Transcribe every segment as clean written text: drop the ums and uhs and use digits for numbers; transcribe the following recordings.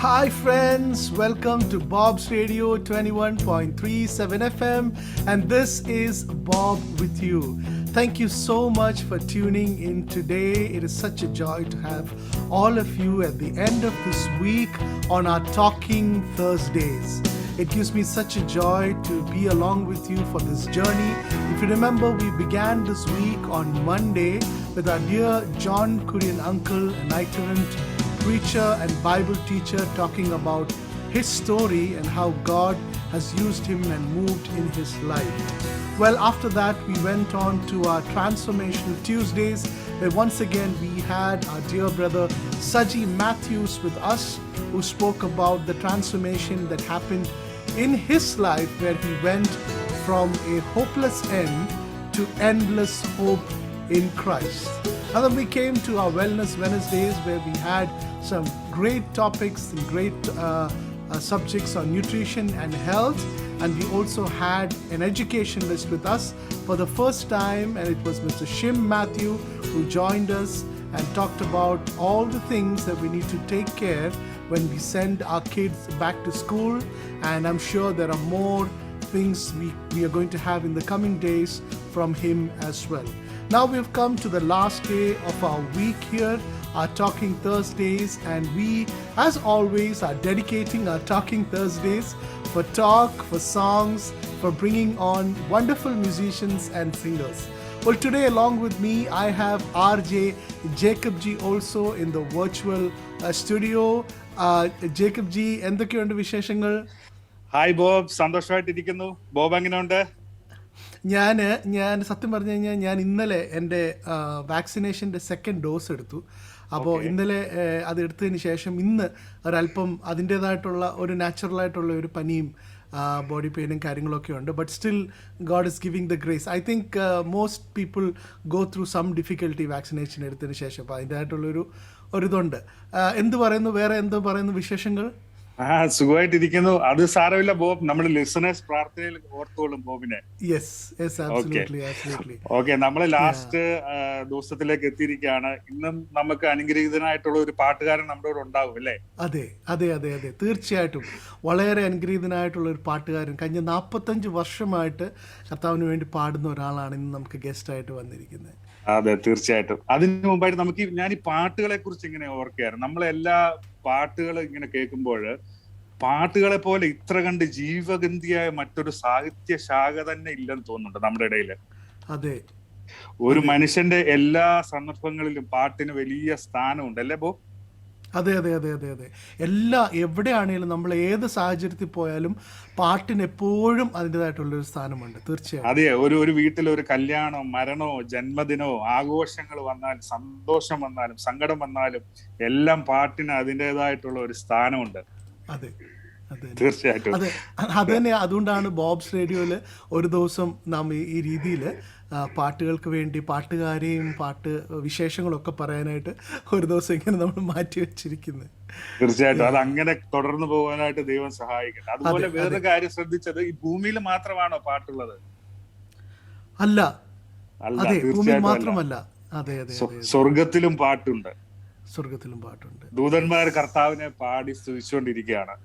Hi friends, welcome to Bob's Radio 21.37 FM, and this is Bob with you. Thank you so much for tuning in today. It is such a joy to have all of you at the end of this week on our Talking Thursdays. It gives me such a joy to be along with you for this journey. If you remember, we began this week on Monday with our dear John Kurian uncle, an itinerant preacher and Bible teacher, talking about his story and how God has used him and moved in his life. Well, after that, we went on to our Transformational Tuesdays, where once again we had our dear brother Saji Matthews with us, who spoke about the transformation that happened in his life, where he went from a hopeless end to endless hope in Christ. And then we came to our Wellness Wednesdays, where we had some great topics and great subjects on nutrition and health. And we also had an educationalist with us for the first time, and it was Mr. Shim Matthew who joined us and talked about all the things that we need to take care when we send our kids back to school. And I'm sure there are more things we are going to have in the coming days from him as well. Now we've come to the last day of our week here, our Talking Thursdays, and we, as always, are dedicating our Talking Thursdays for talk, for songs, for bringing on wonderful musicians and singers. Well, today along with me, I have RJ Jacob G also in the virtual studio. Jacob G, എന്തൊക്കെയുണ്ട് വിശേഷങ്ങൾ? Hi Bob, സന്തോഷമായിട്ടിരിക്കുന്നു. Bob എങ്ങനെയുണ്ട്? ഞാൻ സത്യം പറഞ്ഞു കഴിഞ്ഞാൽ ഞാൻ ഇന്നലെ എൻ്റെ വാക്സിനേഷൻ്റെ സെക്കൻഡ് ഡോസ് എടുത്തു. അപ്പോൾ ഇന്നലെ അത് എടുത്തതിന് ശേഷം ഇന്ന് ഒരല്പം അതിൻ്റേതായിട്ടുള്ള ഒരു നാച്ചുറലായിട്ടുള്ള ഒരു പനിയും ബോഡി പെയിനും കാര്യങ്ങളൊക്കെ ഉണ്ട്. But still God is giving the grace. I think most people go through some difficulty vaccination എടുത്തതിന് ശേഷം. അപ്പോൾ അതിൻ്റേതായിട്ടുള്ളൊരിതുണ്ട്. എന്ത് പറയുന്നു, വേറെ എന്ത് പറയുന്നു വിശേഷങ്ങൾ? സുഖമായിട്ടിരിക്കുന്നു. അത് സാരമില്ല ബോബ്, നമ്മുടെ ലിസണേഴ്സ് പ്രാർത്ഥനയിൽ ഓർത്തോളും ബോബിനെ. ഓക്കെ, നമ്മള് ലാസ്റ്റ് ദിവസത്തിലേക്ക് എത്തിയിരിക്കുകയാണ്. ഇന്നും നമുക്ക് അനുഗ്രഹീതനായിട്ടുള്ള ഒരു പാട്ടുകാരൻ നമ്മുടെ കൂടെ ഉണ്ടാവും അല്ലേ? അതെ അതെ അതെ അതെ, തീർച്ചയായിട്ടും വളരെ അനുഗ്രഹീതനായിട്ടുള്ള ഒരു പാട്ടുകാരൻ. കഴിഞ്ഞ 45 വർഷമായിട്ട് കർത്താവിന് വേണ്ടി പാടുന്ന ഒരാളാണ് ഇന്ന് നമുക്ക് ഗസ്റ്റായിട്ട് വന്നിരിക്കുന്നത്. അതെ, തീർച്ചയായിട്ടും. അതിന് മുമ്പായിട്ട് ഞാൻ ഈ പാട്ടുകളെ കുറിച്ച് ഇങ്ങനെ ഓർക്കുകയായിരുന്നു. നമ്മളെല്ലാ പാട്ടുകൾ ഇങ്ങനെ കേൾക്കുമ്പോൾ പാട്ടുകളെ പോലെ ഇത്ര കണ്ട് ജീവഗന്ധിയായ മറ്റൊരു സാഹിത്യ ശാഖ തന്നെ ഇല്ലെന്ന് തോന്നുന്നുണ്ട് നമ്മുടെ ഇടയില്. അതെ, ഒരു മനുഷ്യന്റെ എല്ലാ സന്ദർഭങ്ങളിലും പാട്ടിന് വലിയ സ്ഥാനമുണ്ട് അല്ലേ ബോ? അതെ അതെ അതെ അതെ അതെ, എവിടെയാണെങ്കിലും നമ്മൾ ഏത് സാഹചര്യത്തിൽ പോയാലും പാട്ടിന് എപ്പോഴും അതിൻ്റെതായിട്ടുള്ളൊരു സ്ഥാനമുണ്ട്. തീർച്ചയായും. അതെ, ഒരു വീട്ടിൽ ഒരു കല്യാണോ മരണോ ജന്മദിനോ ആഘോഷങ്ങൾ വന്നാലും സന്തോഷം വന്നാലും സങ്കടം വന്നാലും എല്ലാം പാട്ടിന് അതിൻ്റെതായിട്ടുള്ള ഒരു സ്ഥാനമുണ്ട്. അതെ തീർച്ചയായിട്ടും. അത് തന്നെ. അതുകൊണ്ടാണ് ബോബ്സ് റേഡിയോയില് ഒരു ദിവസം നാം ഈ രീതിയിൽ പാട്ടുകൾക്ക് വേണ്ടി പാട്ടുകാരെയും പാട്ട് വിശേഷങ്ങളൊക്കെ പറയാനായിട്ട് ഒരു ദിവസം ഇങ്ങനെ നമ്മൾ മാറ്റി വെച്ചിരിക്കുന്നത്. തീർച്ചയായിട്ടും അത് അങ്ങനെ തുടർന്നു പോകാനായിട്ട് ദൈവം സഹായിക്കട്ടെ. അതുപോലെ വേറൊരു കാര്യം ശ്രദ്ധിച്ചത്, ഈ ഭൂമിയിൽ മാത്രമാണോ പാട്ടുള്ളത്? അല്ല, അതെ, ഭൂമിയിൽ മാത്രമല്ല. അതെ അതെ, സ്വർഗത്തിലും പാട്ടുണ്ട്. സ്വർഗത്തിലും പാട്ടുണ്ട്. ദൂതന്മാർ കർത്താവിനെ പാടി സ്തുതിച്ചുകൊണ്ടിരിക്കുകയാണ്.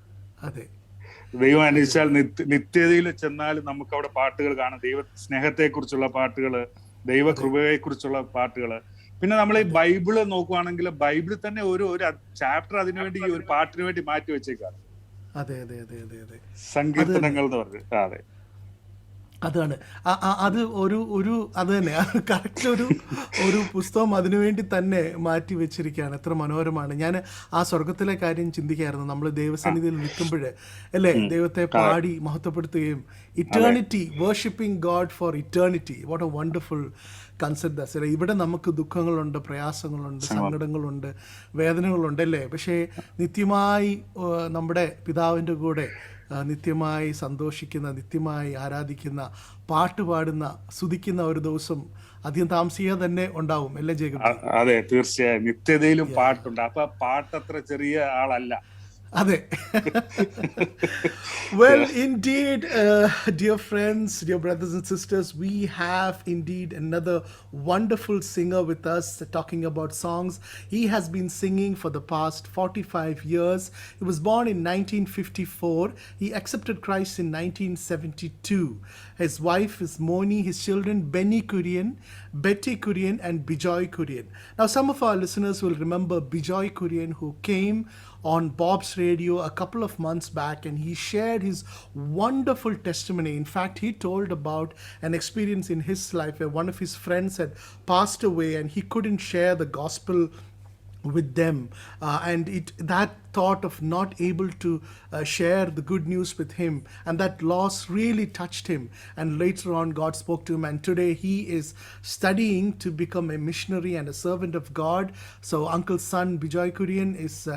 അതെ, ദൈവം അനുവദിച്ചാൽ നിത്യതയിൽ ചെന്നാലും നമുക്ക് അവിടെ പാട്ടുകൾ കാണാം. ദൈവ സ്നേഹത്തെ കുറിച്ചുള്ള പാട്ടുകള്, ദൈവ കൃപയെ കുറിച്ചുള്ള പാട്ടുകള്. പിന്നെ നമ്മൾ ഈ ബൈബിള് നോക്കുവാണെങ്കിൽ ബൈബിളിൽ തന്നെ ഒരു ചാപ്റ്റർ അതിനുവേണ്ടി ഈ ഒരു പാട്ടിന് വേണ്ടി മാറ്റി വെച്ചേക്കാണ്. അതെ അതെ അതെ അതെ അതെ, സങ്കീർത്തനങ്ങൾ എന്ന് പറഞ്ഞു. അതെ, അതാണ് അത് അത് തന്നെ കറക്റ്റ് ഒരു പുസ്തകം അതിനുവേണ്ടി തന്നെ മാറ്റി വെച്ചിരിക്കുകയാണ്. എത്ര മനോഹരമാണ്. ഞാൻ ആ സ്വർഗത്തിലെ കാര്യം ചിന്തിക്കായിരുന്നു. നമ്മൾ ദൈവസന്നിധിയിൽ നിൽക്കുമ്പോൾ അല്ലേ, ദൈവത്തെ പാടി മഹത്വപ്പെടുത്തുകയും eternity, worshipping God for eternity. What a wonderful concept ദാസ്. ഇവിടെ നമുക്ക് ദുഃഖങ്ങളുണ്ട്, പ്രയാസങ്ങളുണ്ട്, സങ്കടങ്ങളുണ്ട്, വേദനകളുണ്ട് അല്ലേ. പക്ഷേ നിത്യമായി നമ്മുടെ പിതാവിൻ്റെ കൂടെ നിത്യമായി സന്തോഷിക്കുന്ന, നിത്യമായി ആരാധിക്കുന്ന, പാട്ട് പാടുന്ന, സ്തുതിക്കുന്ന ഒരു ദിവസം അധികം താമസിയാതെ തന്നെ ഉണ്ടാവും അല്ലേ ജേക്കബ്? അതെ, തീർച്ചയായും. നിത്യതയിലും പാട്ടുണ്ട്. അപ്പൊ പാട്ട് അത്ര ചെറിയ ആളല്ല. Ade. Well, indeed, dear friends, dear brothers and sisters, we have indeed another wonderful singer with us talking about songs. He has been singing for the past 45 years. He was born in 1954. He accepted Christ in 1972. His wife is Moni, his children Benny Kurian, Betty Kurian, and Bijoy Kurian. Now, some of our listeners will remember Bijoy Kurian, who came on Bob's Radio a couple of months back, and he shared his wonderful testimony. In fact, he told about an experience in his life where one of his friends had passed away and he couldn't share the gospel with them, and it that thought of not able to share the good news with him, and that loss really touched him. And later on God spoke to him, and today he is studying to become a missionary and a servant of God. So uncle's son Bijoy Kurian is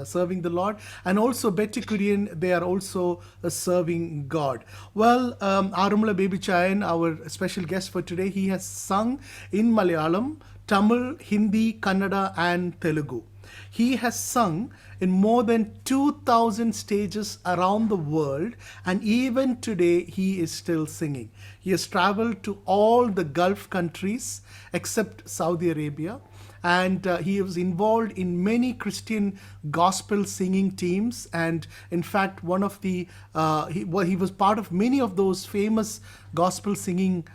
serving the Lord, and also Betty Kurian, they are also serving God. Well, Arumala Baby Chayan, our special guest for today, he has sung in Malayalam, Tamil, Hindi, Kannada, and Telugu. He has sung in more than 2,000 stages around the world, and even today he is still singing. He has traveled to all the Gulf countries except Saudi Arabia, and he was involved in many Christian gospel singing teams. And in fact, one of the he was part of many of those famous gospel singing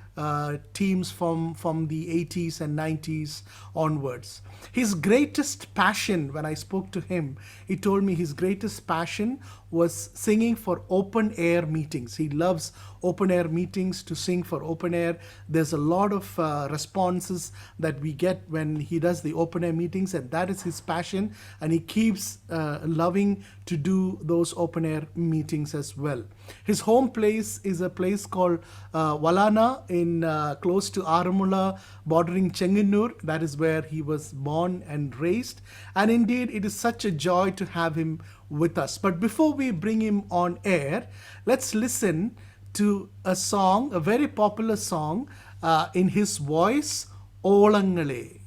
teams from the 80s and 90s onwards. His greatest passion, when I spoke to him, he told me his greatest passion was singing for open air meetings. He loves open air meetings, to sing for open air. There's a lot of responses that we get when he does the open air meetings, and that is his passion, and he keeps loving to do those open air meetings as well. His home place is a place called Walana in close to Aramula, bordering Chenganur. That is where he was born and raised, and indeed it is such a joy to have him with us. But before we bring him on air, let's listen to a song, a very popular song in his voice, Olangale.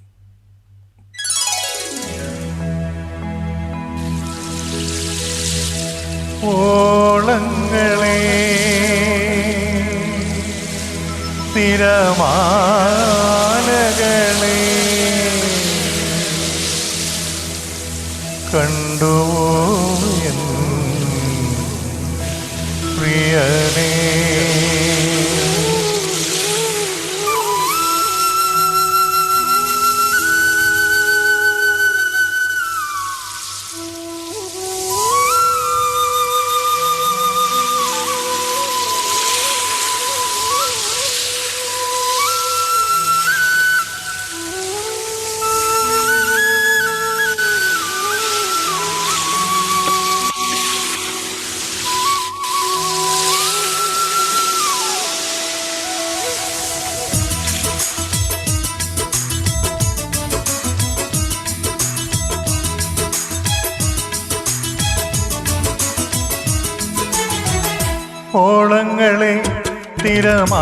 ഓളങ്ങളെ തിരമാലകളെ കണ്ടുവോ N പ്രിയനേ ഓളങ്ങളെ തിരമാലകളെ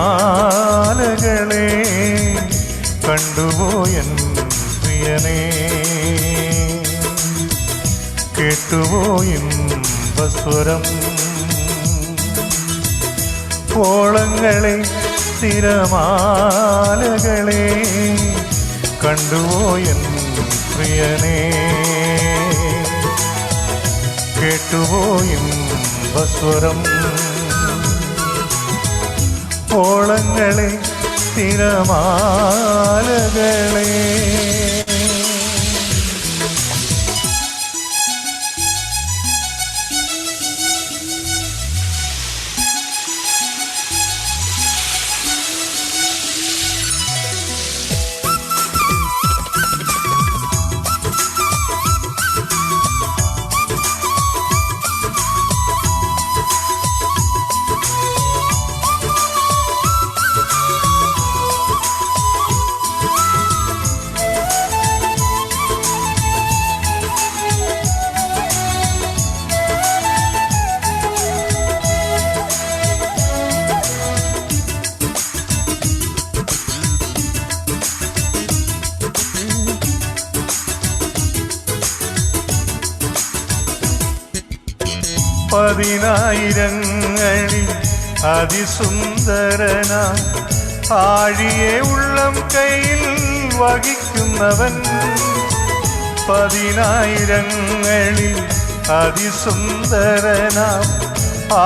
കണ്ടുപോയൻ പ്രിയനേ കേട്ടുപോയിമ്പസ്വരം ഓളങ്ങളെ തിരമാലകളെ കണ്ടുപോയൻ പ്രിയനേ കേട്ടുപോയിമ്പസ്വരം ഓളങ്ങളെ തിരമാലകളെ പതിനായിരങ്ങളിൽ അതിസുന്ദരനാ ആഴിയെ ഉള്ളം കയ്യിൽ വഹിക്കുന്നവൻ. പതിനായിരങ്ങളിൽ അതിസുന്ദരനാ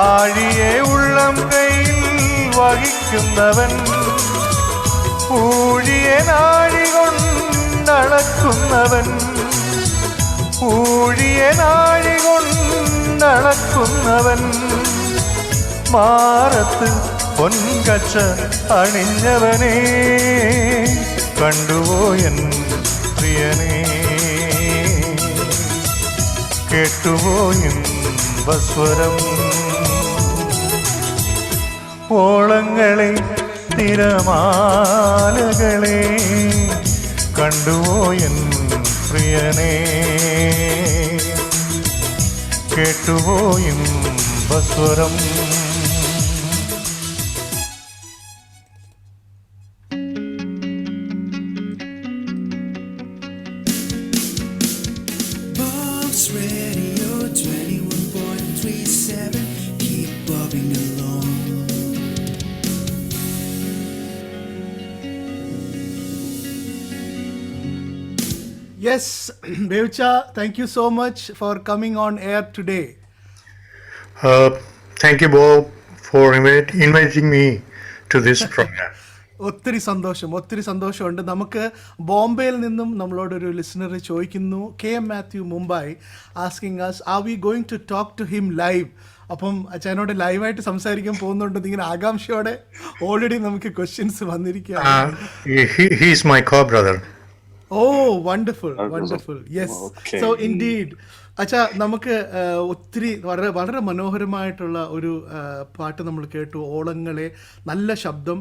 ആഴിയെ ഉള്ളം കയ്യിൽ വഹിക്കുന്നവൻ. ഊഴിയെ നാഴി കൊണ്ടളക്കുന്നവൻ. ഊഴിയെ നാഴി കൊണ്ടളക്കുന്നവൻ. മാറത്ത് പൊൻകച്ച അണിഞ്ഞവനെ കണ്ടുപോയൻ പ്രിയനെ. കേട്ടുപോയും ബസ്വരം. ഓളങ്ങളെ തിരമാലകളെ കണ്ടുപോയൻ പ്രിയനെ. കേട്ടുപോയും ബസ്വരം. Radio 21.37, keep bobbing along. Yes, Bevcha, thank you so much for coming on air today. Thank you, Bob, for inviting me to this program. ഒത്തിരി സന്തോഷമുണ്ട്. നമുക്ക് ബോംബെയിൽ നിന്നും നമ്മളോടൊരു ലിസണർ ചോദിക്കുന്നു, KM Matthew Mumbai, asking us, are we going to talk to him live? അപ്പം അച്ഛനോട് ലൈവായിട്ട് സംസാരിക്കാൻ പോകുന്നുണ്ടെന്ന് ഇങ്ങനെ ആകാംക്ഷയോടെ ഓൾറെഡി നമുക്ക് ക്വസ്റ്റ്യൻസ് വന്നിരിക്കുകയാണ്. He is my co-brother. Oh, wonderful. Yes. Okay. So indeed, അച്ഛാ, നമുക്ക് ഒത്തിരി വളരെ മനോഹരമായിട്ടുള്ള ഒരു പാട്ട് നമ്മൾ കേട്ടു, ഓളങ്ങളെ. നല്ല ശബ്ദം.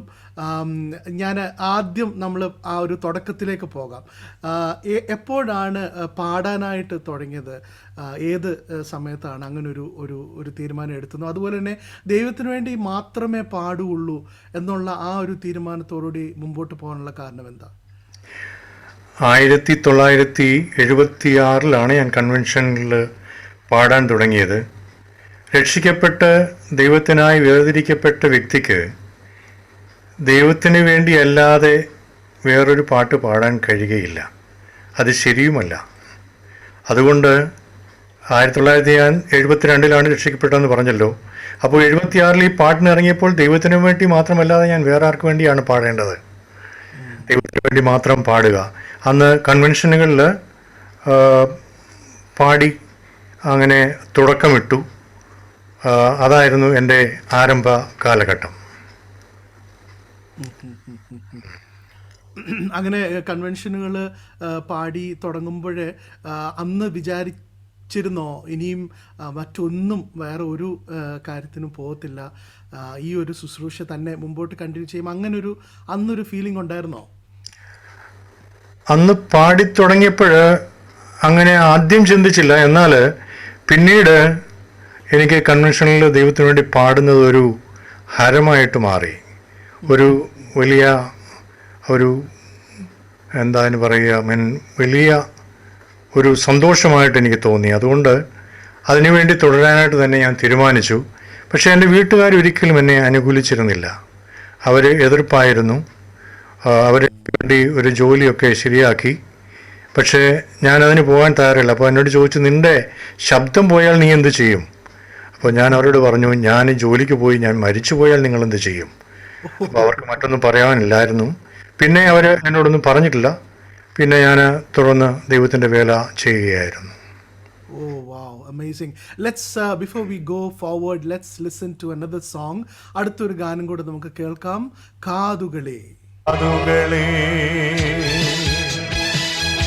ഞാൻ ആദ്യം നമ്മൾ ആ ഒരു തുടക്കത്തിലേക്ക് പോകാം. എപ്പോഴാണ് പാടാനായിട്ട് തുടങ്ങിയത്? ഏത് സമയത്താണ് അങ്ങനെ ഒരു തീരുമാനം എടുത്തത്? അതുപോലെ തന്നെ ദൈവത്തിന് വേണ്ടി മാത്രമേ പാടുകയുള്ളൂ എന്നുള്ള ആ ഒരു തീരുമാനത്തോടുകൂടി മുമ്പോട്ട് പോകാനുള്ള കാരണം എന്താ? 1976 ഞാൻ കൺവെൻഷനിൽ പാടാൻ തുടങ്ങിയത്. രക്ഷിക്കപ്പെട്ട് ദൈവത്തിനായി വേർതിരിക്കപ്പെട്ട വ്യക്തിക്ക് ദൈവത്തിന് വേണ്ടിയല്ലാതെ വേറൊരു പാട്ട് പാടാൻ കഴിയുകയില്ല. അത് ശരിയുമല്ല. അതുകൊണ്ട് 1972 രക്ഷിക്കപ്പെട്ടതെന്ന് പറഞ്ഞല്ലോ. അപ്പോൾ 76 ഈ പാട്ടിന് ഇറങ്ങിയപ്പോൾ ദൈവത്തിന് വേണ്ടി മാത്രമല്ലാതെ ഞാൻ വേറെ ആർക്ക് വേണ്ടിയാണ് പാടേണ്ടത്? ദൈവത്തിന് വേണ്ടി മാത്രം പാടുക. അന്ന് കൺവെൻഷനുകളിൽ പാടി അങ്ങനെ തുടക്കമിട്ടു. അതായിരുന്നു എൻ്റെ ആരംഭ കാലഘട്ടം. അങ്ങനെ കൺവെൻഷനുകൾ പാടി തുടങ്ങുമ്പോൾ അന്ന് വിചാരിച്ചിരുന്നോ ഇനിയും മറ്റൊന്നും വേറെ ഒരു കാര്യത്തിനും പോകത്തില്ല, ഈ ഒരു ശുശ്രൂഷ തന്നെ മുമ്പോട്ട് കണ്ടിന്യൂ ചെയ്യും, അന്നൊരു ഫീലിംഗ് ഉണ്ടായിരുന്നോ? അന്ന് പാടിത്തുടങ്ങിയപ്പോൾ അങ്ങനെ ആദ്യം ചിന്തിച്ചില്ല. എന്നാൽ പിന്നീട് എനിക്ക് കൺവെൻഷനിൽ ദൈവത്തിന് വേണ്ടി പാടുന്നത് ഒരു ഹരമായിട്ട് മാറി. ഒരു വലിയ എന്താന്ന് പറയുക, വലിയ ഒരു സന്തോഷമായിട്ട് എനിക്ക് തോന്നി. അതുകൊണ്ട് അതിനുവേണ്ടി തുടരാനായിട്ട് തന്നെ ഞാൻ തീരുമാനിച്ചു. പക്ഷേ എൻ്റെ വീട്ടുകാർ ഒരിക്കലും എന്നെ അനുകൂലിച്ചിരുന്നില്ല. അവർ എതിർപ്പായിരുന്നു. അവർ വേണ്ടി ഒരു ജോലിയൊക്കെ ശരിയാക്കി. പക്ഷേ ഞാനതിന് പോകാൻ തയ്യാറില്ല. അപ്പോൾ എന്നോട് ചോദിച്ചു, നിൻ്റെ ശബ്ദം പോയാൽ നീ എന്ത് ചെയ്യും? അപ്പോൾ ഞാൻ അവരോട് പറഞ്ഞു, ഞാൻ ജോലിക്ക് പോയി ഞാൻ മരിച്ചു പോയാൽ നിങ്ങളെന്ത് ചെയ്യും? അപ്പോൾ അവർക്ക് മറ്റൊന്നും പറയാനില്ലായിരുന്നു. പിന്നെ അവർ എന്നോടൊന്നും പറഞ്ഞിട്ടില്ല. പിന്നെ ഞാൻ തുടർന്ന് ദൈവത്തിൻ്റെ വേല ചെയ്യുകയായിരുന്നു. Oh wow, amazing. Before we go forward, let's listen to another song. അടുത്തൊരു ഗാനം കൂടെ നമുക്ക് കേൾക്കാം. കാതുകളെ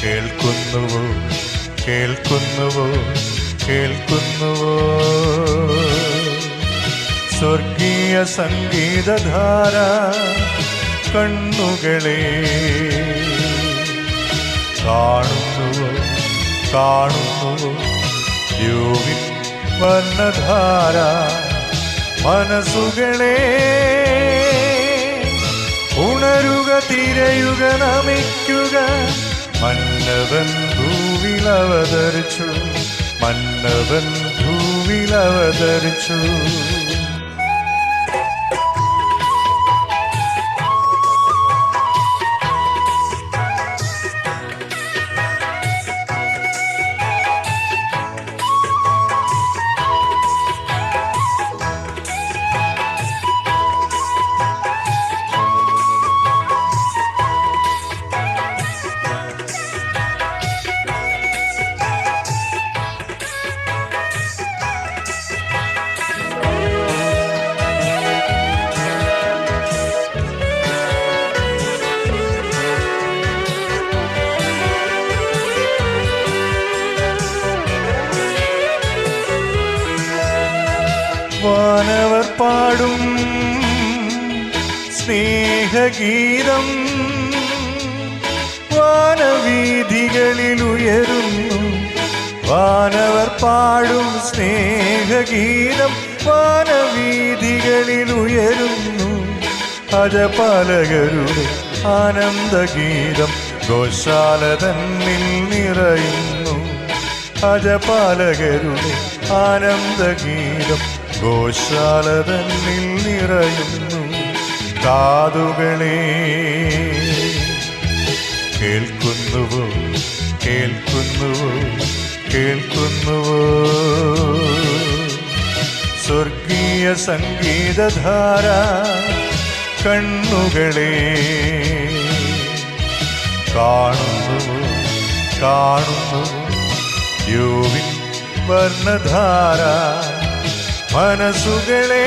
കേൾക്കുന്നുവോ കേൾക്കുന്നുവോ കേൾക്കുന്നുവോ സ്വർഗീയ സംഗീതധാര. കണ്ണുകളെ കാണുന്നുവോ കാണുന്നുവോ ദ്യോവിൻ വർണ്ണധാര. മനസ്സുകളെ ഉണരുക, തിരയുക, നമിക്കുക. മന്നവൻ ഭൂവിൽ അവതരിച്ചു, മന്നവൻ ഭൂവിൽ ഭൂവിൽ അവതരിച്ചു. വാനവർ പാടും സ്നേഹഗീതം വാനവീഥികളിൽ ഉയരുന്നു. വാനവർ പാടും സ്നേഹഗീതം വാനവീഥികളിൽ ഉയരുന്നു. അജപാലകരുടെ ആനന്ദഗീതം ഗോശാല തന്നിൽ നിറയുന്നു. അജപാലകരുടെ ആനന്ദഗീതം ഗോശാല തന്നിൽ നിറയുന്നു. കാതുകളെ കേൾക്കുന്നുവോ കേൾക്കുന്നുവോ കേൾക്കുന്നുവോ സ്വർഗീയ സംഗീതധാര. കണ്ണുകളെ കാണുന്നുവോ കാണുന്നുവോ യോവിൻ വർണ്ണധാര. മനസ്സുകളെ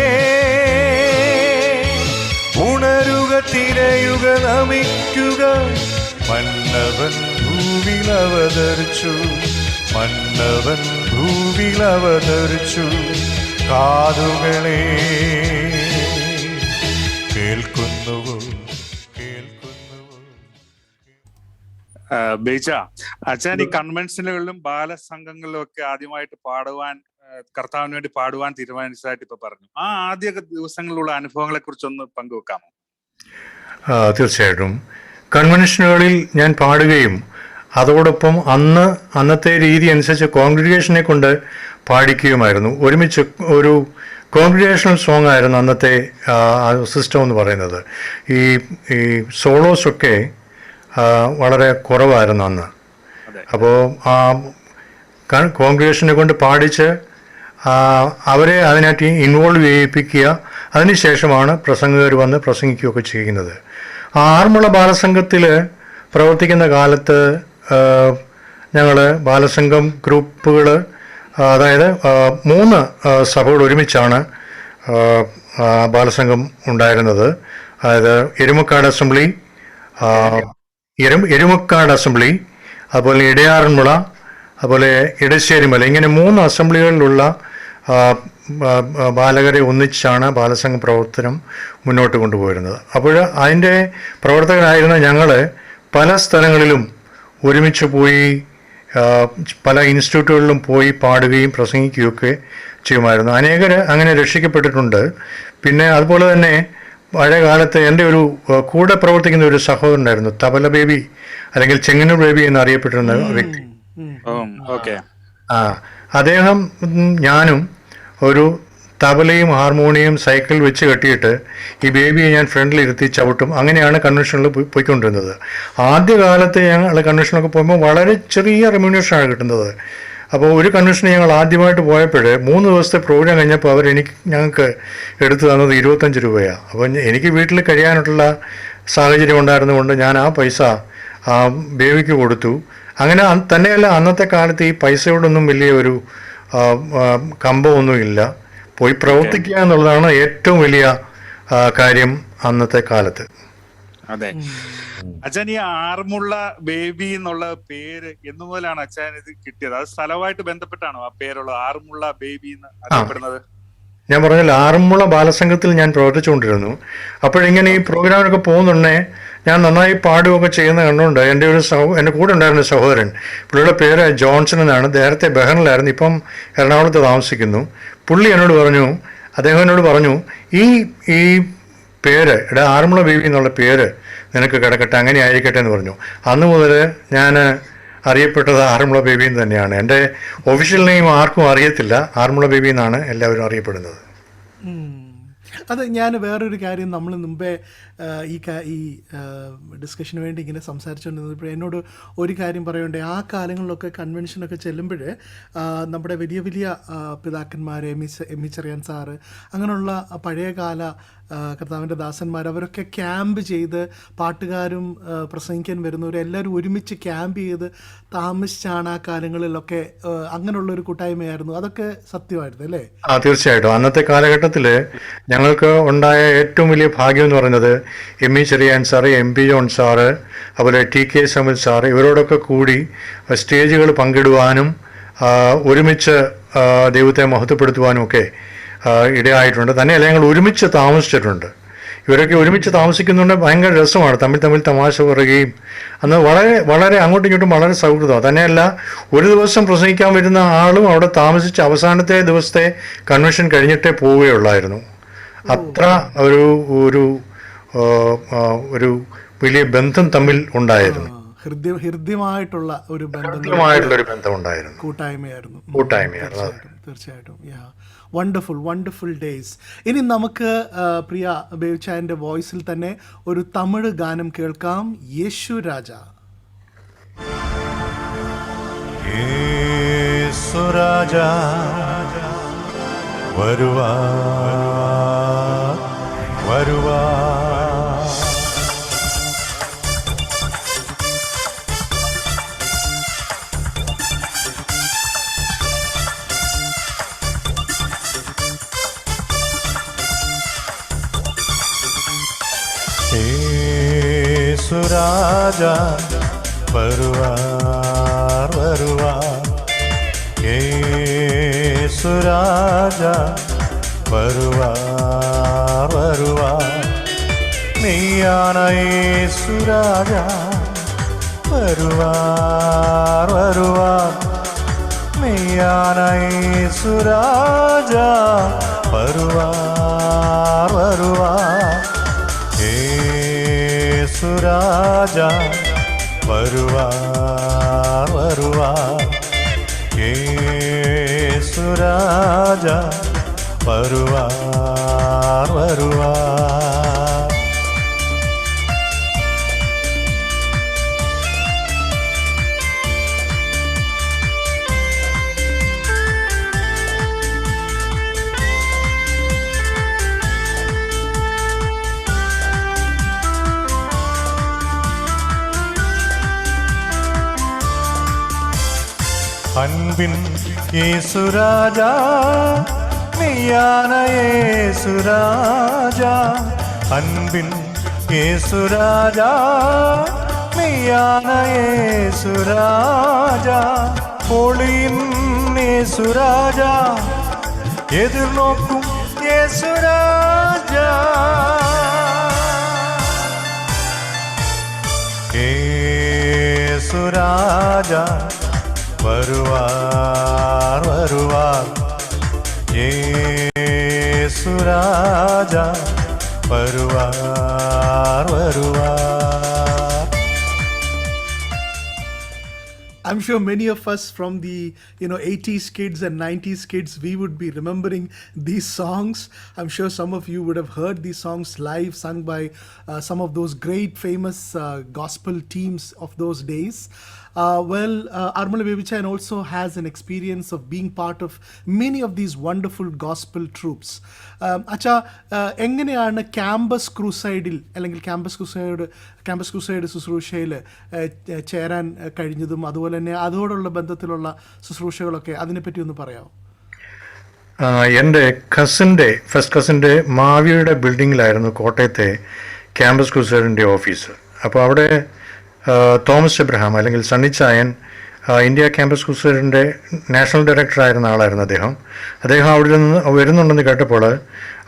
ഉണരുക തിരയുക നമിക്കുക. മന്നവൻ ഭൂവിൽ അവതരിച്ചു. മന്നവൻ ഭൂവിൽ അവതരിച്ചു. കാതുകളെ കേൾക്കുന്നുവോ കേൾക്കുന്നുവോ. ബേച്ച, അച്ഛൻ ഈ കൺവെൻഷനുകളിലും ബാലസംഘങ്ങളിലും ഒക്കെ ആദ്യമായിട്ട് പാടുവാൻ, കർത്താവിന് വേണ്ടി പാടുവാൻ തീരുമാനിച്ചതായിട്ട് ഇപ്പൊ പറഞ്ഞു. ആ ആദ്യ ദിവസങ്ങളിലുള്ള അനുഭവങ്ങളെ കുറിച്ചൊന്ന് പങ്കുവെക്കാമോ? തീർച്ചയായിട്ടും. കൺവെൻഷനുകളിൽ ഞാൻ പാടുകയും അതോടൊപ്പം അന്നത്തെ രീതി അനുസരിച്ച് കോൺഗ്രിഗേഷനെ കൊണ്ട് പാടിക്കുകയുമായിരുന്നു. ഒരുമിച്ച് ഒരു കോൺഗ്രിഗേഷണൽ സോങ് ആയിരുന്നു അന്നത്തെ സിസ്റ്റം എന്ന് പറയുന്നത്. ഈ സോളോസൊക്കെ വളരെ കുറവായിരുന്നു അന്ന്. അപ്പോൾ കോൺഗ്രിഗേഷനെ കൊണ്ട് പാടിച്ച് അവരെ അതിനായിട്ട് ഇൻവോൾവ് ചെയ്യിപ്പിക്കുക. അതിനുശേഷമാണ് പ്രസംഗകർ വന്ന് പ്രസംഗിക്കുകയൊക്കെ ചെയ്യുന്നത്. ആറന്മുള ബാലസംഘത്തിൽ പ്രവർത്തിക്കുന്ന കാലത്ത് ഞങ്ങൾ ബാലസംഘം ഗ്രൂപ്പുകൾ, അതായത് 3 സഭകൾ ഒരുമിച്ചാണ് ബാലസംഘം ഉണ്ടായിരുന്നത്. അതായത് എരുമക്കാട് അസംബ്ലി, അതുപോലെ ഇടയാറന്മുള, അതുപോലെ ഇടശ്ശേരിമല, ഇങ്ങനെ 3 അസംബ്ലികളിലുള്ള ബാലകരെ ഒന്നിച്ചാണ് ബാലസംഘ പ്രവർത്തനം മുന്നോട്ട് കൊണ്ടുപോയിരുന്നത്. അപ്പോൾ അതിൻ്റെ പ്രവർത്തകരായിരുന്ന ഞങ്ങൾ പല സ്ഥലങ്ങളിലും ഒരുമിച്ച് പോയി പല ഇൻസ്റ്റിറ്റ്യൂട്ടുകളിലും പോയി പാടുകയും പ്രസംഗിക്കുകയൊക്കെ ചെയ്യുമായിരുന്നു. അനേകർ അങ്ങനെ രക്ഷിക്കപ്പെട്ടിട്ടുണ്ട്. പിന്നെ അതുപോലെ തന്നെ പഴയ കാലത്ത് എൻ്റെ ഒരു കൂടെ പ്രവർത്തിക്കുന്ന ഒരു സഹോദരനായിരുന്നു, തബല ബേബി അല്ലെങ്കിൽ ചെങ്ങന്നൂർ ബേബി എന്നറിയപ്പെട്ടിരുന്ന വ്യക്തി. അദ്ദേഹം ഞാനും ഒരു തബലയും ഹാർമോണിയം സൈക്കിൾ വെച്ച് കെട്ടിയിട്ട് ഈ ബേബിയെ ഞാൻ ഫ്രണ്ടിലിരുത്തി ചവിട്ടും. അങ്ങനെയാണ് കൺവെൻഷനിൽ പോയിക്കൊണ്ടിരുന്നത്. ആദ്യകാലത്ത് ഞങ്ങൾ കൺവെൻഷനൊക്കെ പോകുമ്പോൾ വളരെ ചെറിയ റെമ്യൂണേഷനാണ് കിട്ടുന്നത്. അപ്പോൾ ഒരു കൺവെൻഷന് ഞങ്ങൾ ആദ്യമായിട്ട് പോയപ്പോൾ 3 ദിവസത്തെ പ്രോഗ്രാം കഴിഞ്ഞപ്പോൾ ഞങ്ങൾക്ക് എടുത്തു തന്നത് 25 രൂപയാണ്. അപ്പോൾ എനിക്ക് വീട്ടിൽ കഴിയാനുള്ള സാഹചര്യം ഉണ്ടായിരുന്നുകൊണ്ട് ഞാൻ ആ പൈസ ബേബിക്ക് കൊടുത്തു. അങ്ങനെ തന്നെയല്ല, അന്നത്തെ കാലത്ത് ഈ പൈസയോടൊന്നും വലിയ ഒരു കമ്പമൊന്നുമില്ല. പോയി പ്രവർത്തിക്കുക എന്നുള്ളതാണ് ഏറ്റവും വലിയ കാര്യം അന്നത്തെ കാലത്ത്. അതെ. അച്ഛൻ ഈ ആറന്മുള ബേബി എന്നുള്ള പേര് എന്നു മുതലാണ് അച്ഛൻ ഇത് കിട്ടിയത്? അത് സ്ഥലമായിട്ട് ബന്ധപ്പെട്ടാണോ ആ പേരുള്ളത്, ആറന്മുള ബേബി എന്ന് അറിയപ്പെടുന്നത്? ഞാൻ പറഞ്ഞില്ല, ആറന്മുള ബാലസംഘത്തിൽ ഞാൻ പ്രവർത്തിച്ചുകൊണ്ടിരുന്നു. അപ്പോഴിങ്ങനെ ഈ പ്രോഗ്രാമിനൊക്കെ പോകുന്നുണ്ടേ ഞാൻ നന്നായി പാടുകയൊക്കെ ചെയ്യുന്ന കണ്ടുകൊണ്ട് എൻ്റെ കൂടെ ഉണ്ടായിരുന്ന സഹോദരൻ, പുള്ളിയുടെ പേര് ജോൺസൺ എന്നാണ്, നേരത്തെ ബഹറിലായിരുന്നു, ഇപ്പം എറണാകുളത്ത് താമസിക്കുന്നു. പുള്ളി അദ്ദേഹം എന്നോട് പറഞ്ഞു, ഈ പേര് ആറന്മുള ബേബി എന്നുള്ള പേര് നിനക്ക് കിടക്കട്ടെ, അങ്ങനെ ആയിരിക്കട്ടെ എന്ന് പറഞ്ഞു. അന്ന് മുതൽ ഞാൻ അറിയപ്പെട്ടത് ആറന്മുള ബേബി എന്ന് തന്നെയാണ്. എൻ്റെ ഒഫീഷ്യൽ നെയിം ആർക്കും അറിയത്തില്ല, ആറന്മുള ബേബി എന്നാണ് എല്ലാവരും അറിയപ്പെടുന്നത്. അത് ഞാൻ വേറൊരു കാര്യം നമ്മൾ മുമ്പേ ഈ ഡിസ്കഷന് വേണ്ടി ഇങ്ങനെ സംസാരിച്ചുകൊണ്ടിരുന്നപ്പോൾ എന്നോട് ഒരു കാര്യം പറയുന്നുണ്ട്. ആ കാലങ്ങളിലൊക്കെ കൺവെൻഷനൊക്കെ ചെല്ലുമ്പോൾ നമ്മുടെ വലിയ വലിയ പിതാക്കന്മാർ, എം ഇ ചെറിയാൻ സാറ്, അങ്ങനെയുള്ള പഴയകാല കർത്താവിൻ്റെ ദാസന്മാർ, അവരൊക്കെ ക്യാമ്പ് ചെയ്ത് പാട്ടുകാരും പ്രസംഗിക്കാൻ വരുന്നവരും എല്ലാവരും ഒരുമിച്ച് ക്യാമ്പ് ചെയ്ത് താമസിച്ചാണ് ആ കാലങ്ങളിലൊക്കെ അങ്ങനെയുള്ളൊരു കൂട്ടായ്മയായിരുന്നു. അതൊക്കെ സത്യമായിരുന്നു അല്ലേ? തീർച്ചയായിട്ടും. അന്നത്തെ കാലഘട്ടത്തിൽ ഞങ്ങൾക്ക് ഉണ്ടായ ഏറ്റവും വലിയ ഭാഗ്യം എന്ന് പറയുന്നത് M E Cheriyan sir, M P John sir, അതുപോലെ ടി കെ സമിൽ സാറ്, ഇവരോടൊക്കെ കൂടി സ്റ്റേജുകൾ പങ്കിടുവാനും ഒരുമിച്ച് ദൈവത്തെ മഹത്വപ്പെടുത്തുവാനും ഒക്കെ ഇടയായിട്ടുണ്ട്. തന്നെയല്ല, ഞങ്ങൾ ഒരുമിച്ച് താമസിച്ചിട്ടുണ്ട്. ഇവരൊക്കെ ഒരുമിച്ച് താമസിക്കുന്നുണ്ട്. ഭയങ്കര രസമാണ്, തമ്മിൽ തമാശ പറയുകയും അന്ന് വളരെ വളരെ അങ്ങോട്ടും ഇങ്ങോട്ടും വളരെ സൗഹൃദമാണ്. തന്നെയല്ല, ഒരു ദിവസം പ്രസംഗിക്കാൻ വരുന്ന ആളും അവിടെ താമസിച്ച് അവസാനത്തെ ദിവസത്തെ കൺവെൻഷൻ കഴിഞ്ഞിട്ടേ പോവുകയുള്ളായിരുന്നു. അത്ര ഒരു ഒരു ഒരു വലിയ ബന്ധം തമ്മിൽ ഉണ്ടായിരുന്നു. ഹൃദ്യമായിട്ടുള്ള ഒരു ബന്ധം ഉണ്ടായിരുന്നു. കൂട്ടായ്മയായിരുന്നു. തീർച്ചയായിട്ടും. Wonderful days. ഇനി നമുക്ക് പ്രിയ ബേബിച്ചായൻ്റെ വോയിസിൽ തന്നെ ഒരു തമിഴ് ഗാനം കേൾക്കാം. യേശു രാജ. യേശു രാജ വരുവാ വരുവാ യേശുരാജ വരുവാർ വരുവാർ യേശുരാജ വരുവാർ വരുവാർ നീയാന യേശുരാജ വരുവാർ വരുവാർ നീയാന യേശുരാജ വരുവാർ വരുവാർ യേശുരാജ വരുവാർ വരുവാർ യേശുരാജ വരുവാർ വരുവാർ. அன்பின் இயேசுராஜா நீயான இயேசுராஜா அன்பின் இயேசுராஜா நீயான இயேசுராஜா ஒளியின் இயேசுராஜா எதிர்நோக்கும் இயேசுராஜா இயேசுராஜா வருவார் வருவார் യേശുരാജ വരുവാർ വരുവാർ. I'm sure many of us from the 80s kids and 90s kids, we would be remembering these songs. I'm sure some of you would have heard these songs live, sung by some of those great famous gospel teams of those days. Armala Bebichan also has an experience of being part of many of these wonderful gospel troops. Acha, എങ്ങനെയാണ് campus ക്രൂസൈഡിൽ അല്ലെങ്കിൽ campus crusade ശുശ്രൂഷയിൽ ചേരാൻ കഴിഞ്ഞതും അതുപോലെ തന്നെ അതോടുള്ള ബന്ധത്തിലുള്ള ശുശ്രൂഷകളൊക്കെ അതിനെപ്പറ്റി ഒന്ന് പറയാമോ? എൻ്റെ ഫസ്റ്റ് കസിൻ്റെ മാവിയുടെ ബിൽഡിങ്ങിലായിരുന്നു കോട്ടയത്തെ ക്യാമ്പസ് ക്രൂസൈഡിൻ്റെ ഓഫീസ്. അപ്പോൾ അവിടെ തോമസ് എബ്രഹാം അല്ലെങ്കിൽ സണ്ണിച്ചായൻ ഇന്ത്യ ക്യാമ്പസ് ക്രൂസൈഡിൻ്റെ നാഷണൽ ഡയറക്ടറായിരുന്ന ആളായിരുന്നു അദ്ദേഹം അവിടെ നിന്ന് വരുന്നുണ്ടെന്ന് കേട്ടപ്പോൾ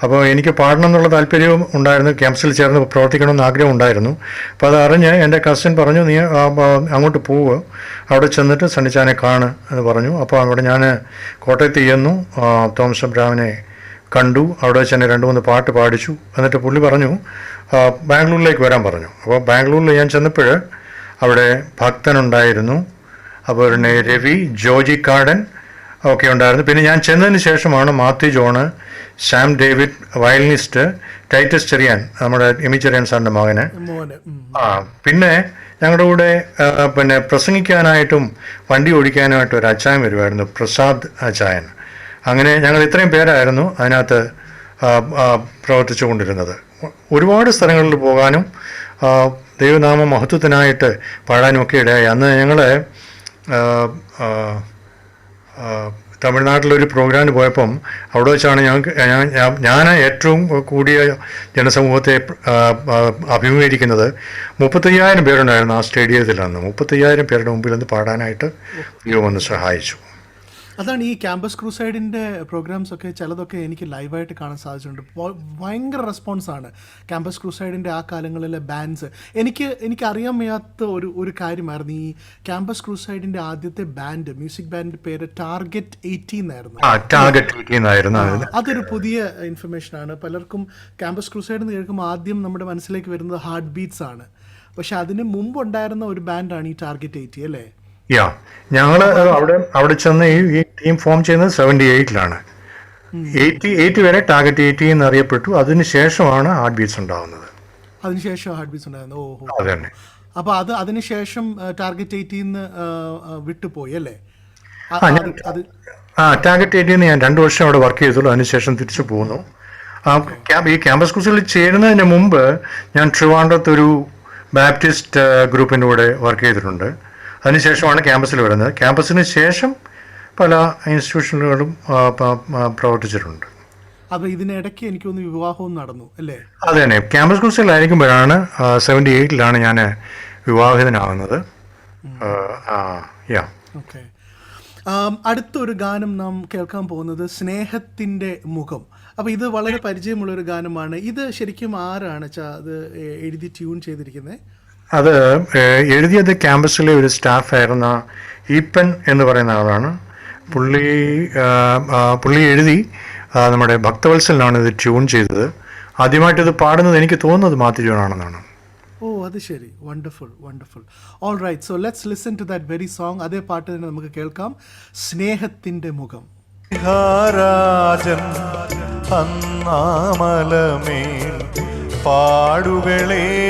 അപ്പോൾ എനിക്ക് പാടണം എന്നുള്ള താല്പര്യവും ഉണ്ടായിരുന്നു, ക്യാമ്പസിൽ ചേർന്ന് പ്രവർത്തിക്കണമെന്ന് ആഗ്രഹം ഉണ്ടായിരുന്നു. അപ്പോൾ അതറിഞ്ഞ് എൻ്റെ കസിൻ പറഞ്ഞു, നീ അങ്ങോട്ട് പോവുക, അവിടെ ചെന്നിട്ട് സണ്ണിച്ചായനെ കാണ് എന്ന് പറഞ്ഞു. അപ്പോൾ അവിടെ ഞാൻ കോട്ടയത്ത് ചെന്നു, തോമസ് എബ്രഹാമിനെ കണ്ടു. അവിടെ വെച്ച് തന്നെ 2-3 പാട്ട് പാടിച്ചു. എന്നിട്ട് പുള്ളി പറഞ്ഞു ബാംഗ്ലൂരിലേക്ക് വരാൻ പറഞ്ഞു. അപ്പോൾ ബാംഗ്ലൂരിൽ ഞാൻ ചെന്നപ്പോൾ അവിടെ ഭക്തനുണ്ടായിരുന്നു, അപ്പോൾ പിന്നെ രവി, ജോജി കാടൻ ഒക്കെ ഉണ്ടായിരുന്നു. പിന്നെ ഞാൻ ചെന്നതിന് ശേഷമാണ് Mathew John, Sam David violinist, Titus Cheriyan, നമ്മുടെ എമി ചെറിയാൻ സാറിൻ്റെ മകന്. പിന്നെ ഞങ്ങളുടെ കൂടെ പിന്നെ പ്രസംഗിക്കാനായിട്ടും വണ്ടി ഓടിക്കാനായിട്ടും ഒരു അച്ചായൻ വരുമായിരുന്നു, പ്രസാദ് അച്ചായൻ. അങ്ങനെ ഞങ്ങൾ ഇത്രയും പേരായിരുന്നു അതിനകത്ത് പ്രവർത്തിച്ചു കൊണ്ടിരുന്നത്. ഒരുപാട് സ്ഥലങ്ങളിൽ പോകാനും ദൈവനാമ മഹത്വത്തിനായിട്ട് പാടാനും ഒക്കെ ഇടയായി. അന്ന് ഞങ്ങൾ തമിഴ്നാട്ടിലൊരു പ്രോഗ്രാമിന് പോയപ്പം അവിടെ വെച്ചാണ് ഞാൻ ഏറ്റവും കൂടിയ ജനസമൂഹത്തെ അഭിമുഖീകരിക്കുന്നത്. 35,000 പേരുണ്ടായിരുന്നു ആ സ്റ്റേഡിയത്തിൽ. അന്ന് 35,000 പേരുടെ മുമ്പിൽ നിന്ന് പാടാനായിട്ട് ദൈവം ഒന്ന് സഹായിച്ചു. അതാണ് ഈ ക്യാമ്പസ് ക്രൂസൈഡിൻ്റെ പ്രോഗ്രാംസ് ഒക്കെ ചിലതൊക്കെ എനിക്ക് ലൈവായിട്ട് കാണാൻ സാധിച്ചിട്ടുണ്ട്. ഭയങ്കര റെസ്പോൺസാണ് ക്യാമ്പസ് ക്രൂസൈഡിൻ്റെ ആ കാലങ്ങളിലെ ബാൻഡ്സ്. എനിക്ക് അറിയാൻ വയ്യാത്ത ഒരു കാര്യമായിരുന്നു ഈ ക്യാമ്പസ് ക്രൂസൈഡിൻ്റെ ആദ്യത്തെ ബാൻഡ്, മ്യൂസിക് ബാൻഡിൻ്റെ പേര് ടാർഗറ്റ് 18 ആയിരുന്നു. അതൊരു പുതിയ ഇൻഫർമേഷനാണ്. പലർക്കും ക്യാമ്പസ് ക്രൂസൈഡ് എന്ന് കേൾക്കുമ്പോൾ ആദ്യം നമ്മുടെ മനസ്സിലേക്ക് വരുന്നത് ഹാർട്ട് ബീറ്റ്സ് ആണ്. പക്ഷെ അതിന് മുമ്പ് ഉണ്ടായിരുന്ന ഒരു ബാൻഡാണ് ഈ ടാർഗറ്റ് 80, അല്ലേ? ഞങ്ങൾ അവിടെ ചെന്ന് ഈ ടീം ഫോം ചെയ്യുന്നത് 78-ലാണ്. 80 വരെ ടാർഗറ്റ് 80 എന്നറിയപ്പെട്ടു. അതിനുശേഷമാണ് ഹാർട്ട് ബീറ്റ്സ് ഉണ്ടാകുന്നത്. അതന്നെ. അപ്പോൾ അതിനുശേഷം ടാർഗറ്റ് 80 വിട്ടുപോയി, അല്ലേ? ടാർഗറ്റ് 80 ഞാൻ 2 വർഷം അവിടെ വർക്ക് ചെയ്തുള്ളൂ. അതിനുശേഷം തിരിച്ചു പോകുന്നു. ഈ ക്യാമ്പസ് കോഴ്സിൽ ചേരുന്നതിന് മുമ്പ് ഞാൻ ട്രിവാൻഡ്രത്തൊരു ബാപ്റ്റിസ്റ്റ് ഗ്രൂപ്പിൻ്റെ കൂടെ വർക്ക് ചെയ്തിട്ടുണ്ട്. അതിനുശേഷമാണ് ക്യാമ്പസിൽ വരുന്നത്. ക്യാമ്പസിന് ശേഷം പല ഇൻസ്റ്റിറ്റ്യൂഷനുകളും പ്രവർത്തിച്ചിട്ടുണ്ട്. അപ്പോൾ ഇതിനിടയ്ക്ക് എനിക്കൊന്ന് വിവാഹവും നടന്നു, അല്ലേ? അതെ തന്നെ. ക്യാമ്പസ് കോഴ്സിലായിരിക്കുമ്പോഴാണ് 78-ലാണ് ഞാൻ വിവാഹിതനാകുന്നത്. ഓക്കെ. അടുത്തൊരു ഗാനം നാം കേൾക്കാൻ പോകുന്നത് സ്നേഹത്തിൻ്റെ മുഖം. അപ്പോൾ ഇത് വളരെ പരിചയമുള്ളൊരു ഗാനമാണ്. ഇത് ശരിക്കും ആരാണ് അത് എഴുതി ട്യൂൺ ചെയ്തിരിക്കുന്നത്? അത് എഴുതിയത് ക്യാമ്പസിലെ ഒരു സ്റ്റാഫായിരുന്ന ഈപ്പൻ എന്ന് പറയുന്ന ആളാണ്. പുള്ളി എഴുതി നമ്മുടെ ഭക്തവത്സലിനാണ് ഇത് ട്യൂൺ ചെയ്തത്. ആദ്യമായിട്ട് ഇത് പാടുന്നത് എനിക്ക് തോന്നുന്നത് മാത്യു ജോൺ ആണെന്നാണ്. ഓ, അത് ശരി. Wonderful, wonderful. All right, so let's listen to that very song. അതേ പാട്ട് തന്നെ നമുക്ക് കേൾക്കാം, സ്നേഹത്തിൻ്റെ മുഖം. പാടുകളേറ്റപ്പോ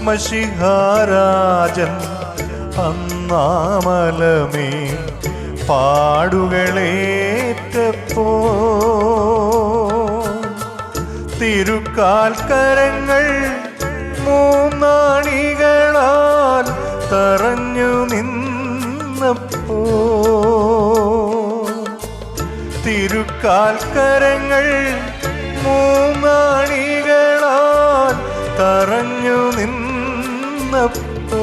മഷിഹാരാജൻ അന്നാമലമേൽ പാടുകളേറ്റപ്പോ തിരുക്കാൽക്കരങ്ങൾ 3 നാണികളാൽ തറഞ്ഞു നിന്നപ്പോ തിരുക്കാൽക്കരങ്ങൾ 3 നാണികളാൽ തറഞ്ഞു നിന്നപ്പോ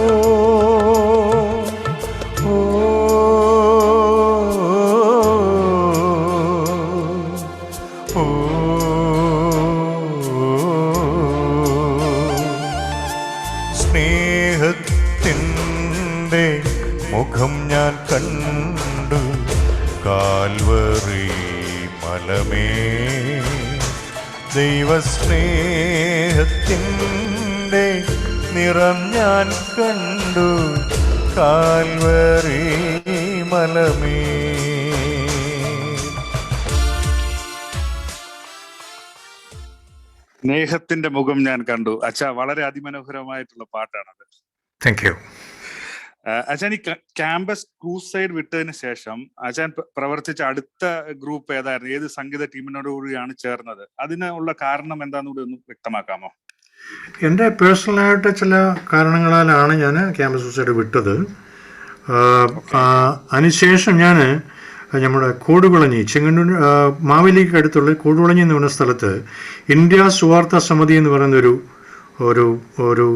സ്നേഹത്തിൻ്റെ മുഖം ഞാൻ കണ്ടു കാൽവറി മലമേ, ദൈവസ്നേഹത്തിൻ്റെ നിറം ഞാൻ കണ്ടു കാൽവറി മലമേ. സ്നേഹത്തിന്റെ മുഖം ഞാൻ കണ്ടു. അച്ഛാ, വളരെ അതിമനോഹരമായിട്ടുള്ള പാട്ടാണത്. Thank you. അച്ഛൻ ഈ ക്യാമ്പസ് ക്രൂസൈഡ് വിട്ടതിന് ശേഷം അച്ഛൻ പ്രവർത്തിച്ച അടുത്ത ഗ്രൂപ്പ് ഏതായിരുന്നു? ഏത് സംഗീത ടീമിനോടുകൂടിയാണ് ചേർന്നത്? അതിനുള്ള കാരണം എന്താണെന്ന് ഒന്ന് വ്യക്തമാക്കാമോ? എൻ്റെ പേഴ്സണലായിട്ട് ചില കാരണങ്ങളാലാണ് ഞാൻ ക്യാമ്പസ് ക്രൂസൈഡ് വിട്ടത്. അതിനുശേഷം ഞാൻ നമ്മുടെ കൂടുകുളഞ്ഞി, ചെങ്ങന്നൂർ മാവേലിക്ക് അടുത്തുള്ള കൂടുകുളഞ്ഞി എന്ന് പറയുന്ന സ്ഥലത്ത് ഇന്ത്യ സുവാർത്ത സമിതി എന്ന് പറയുന്ന ഒരു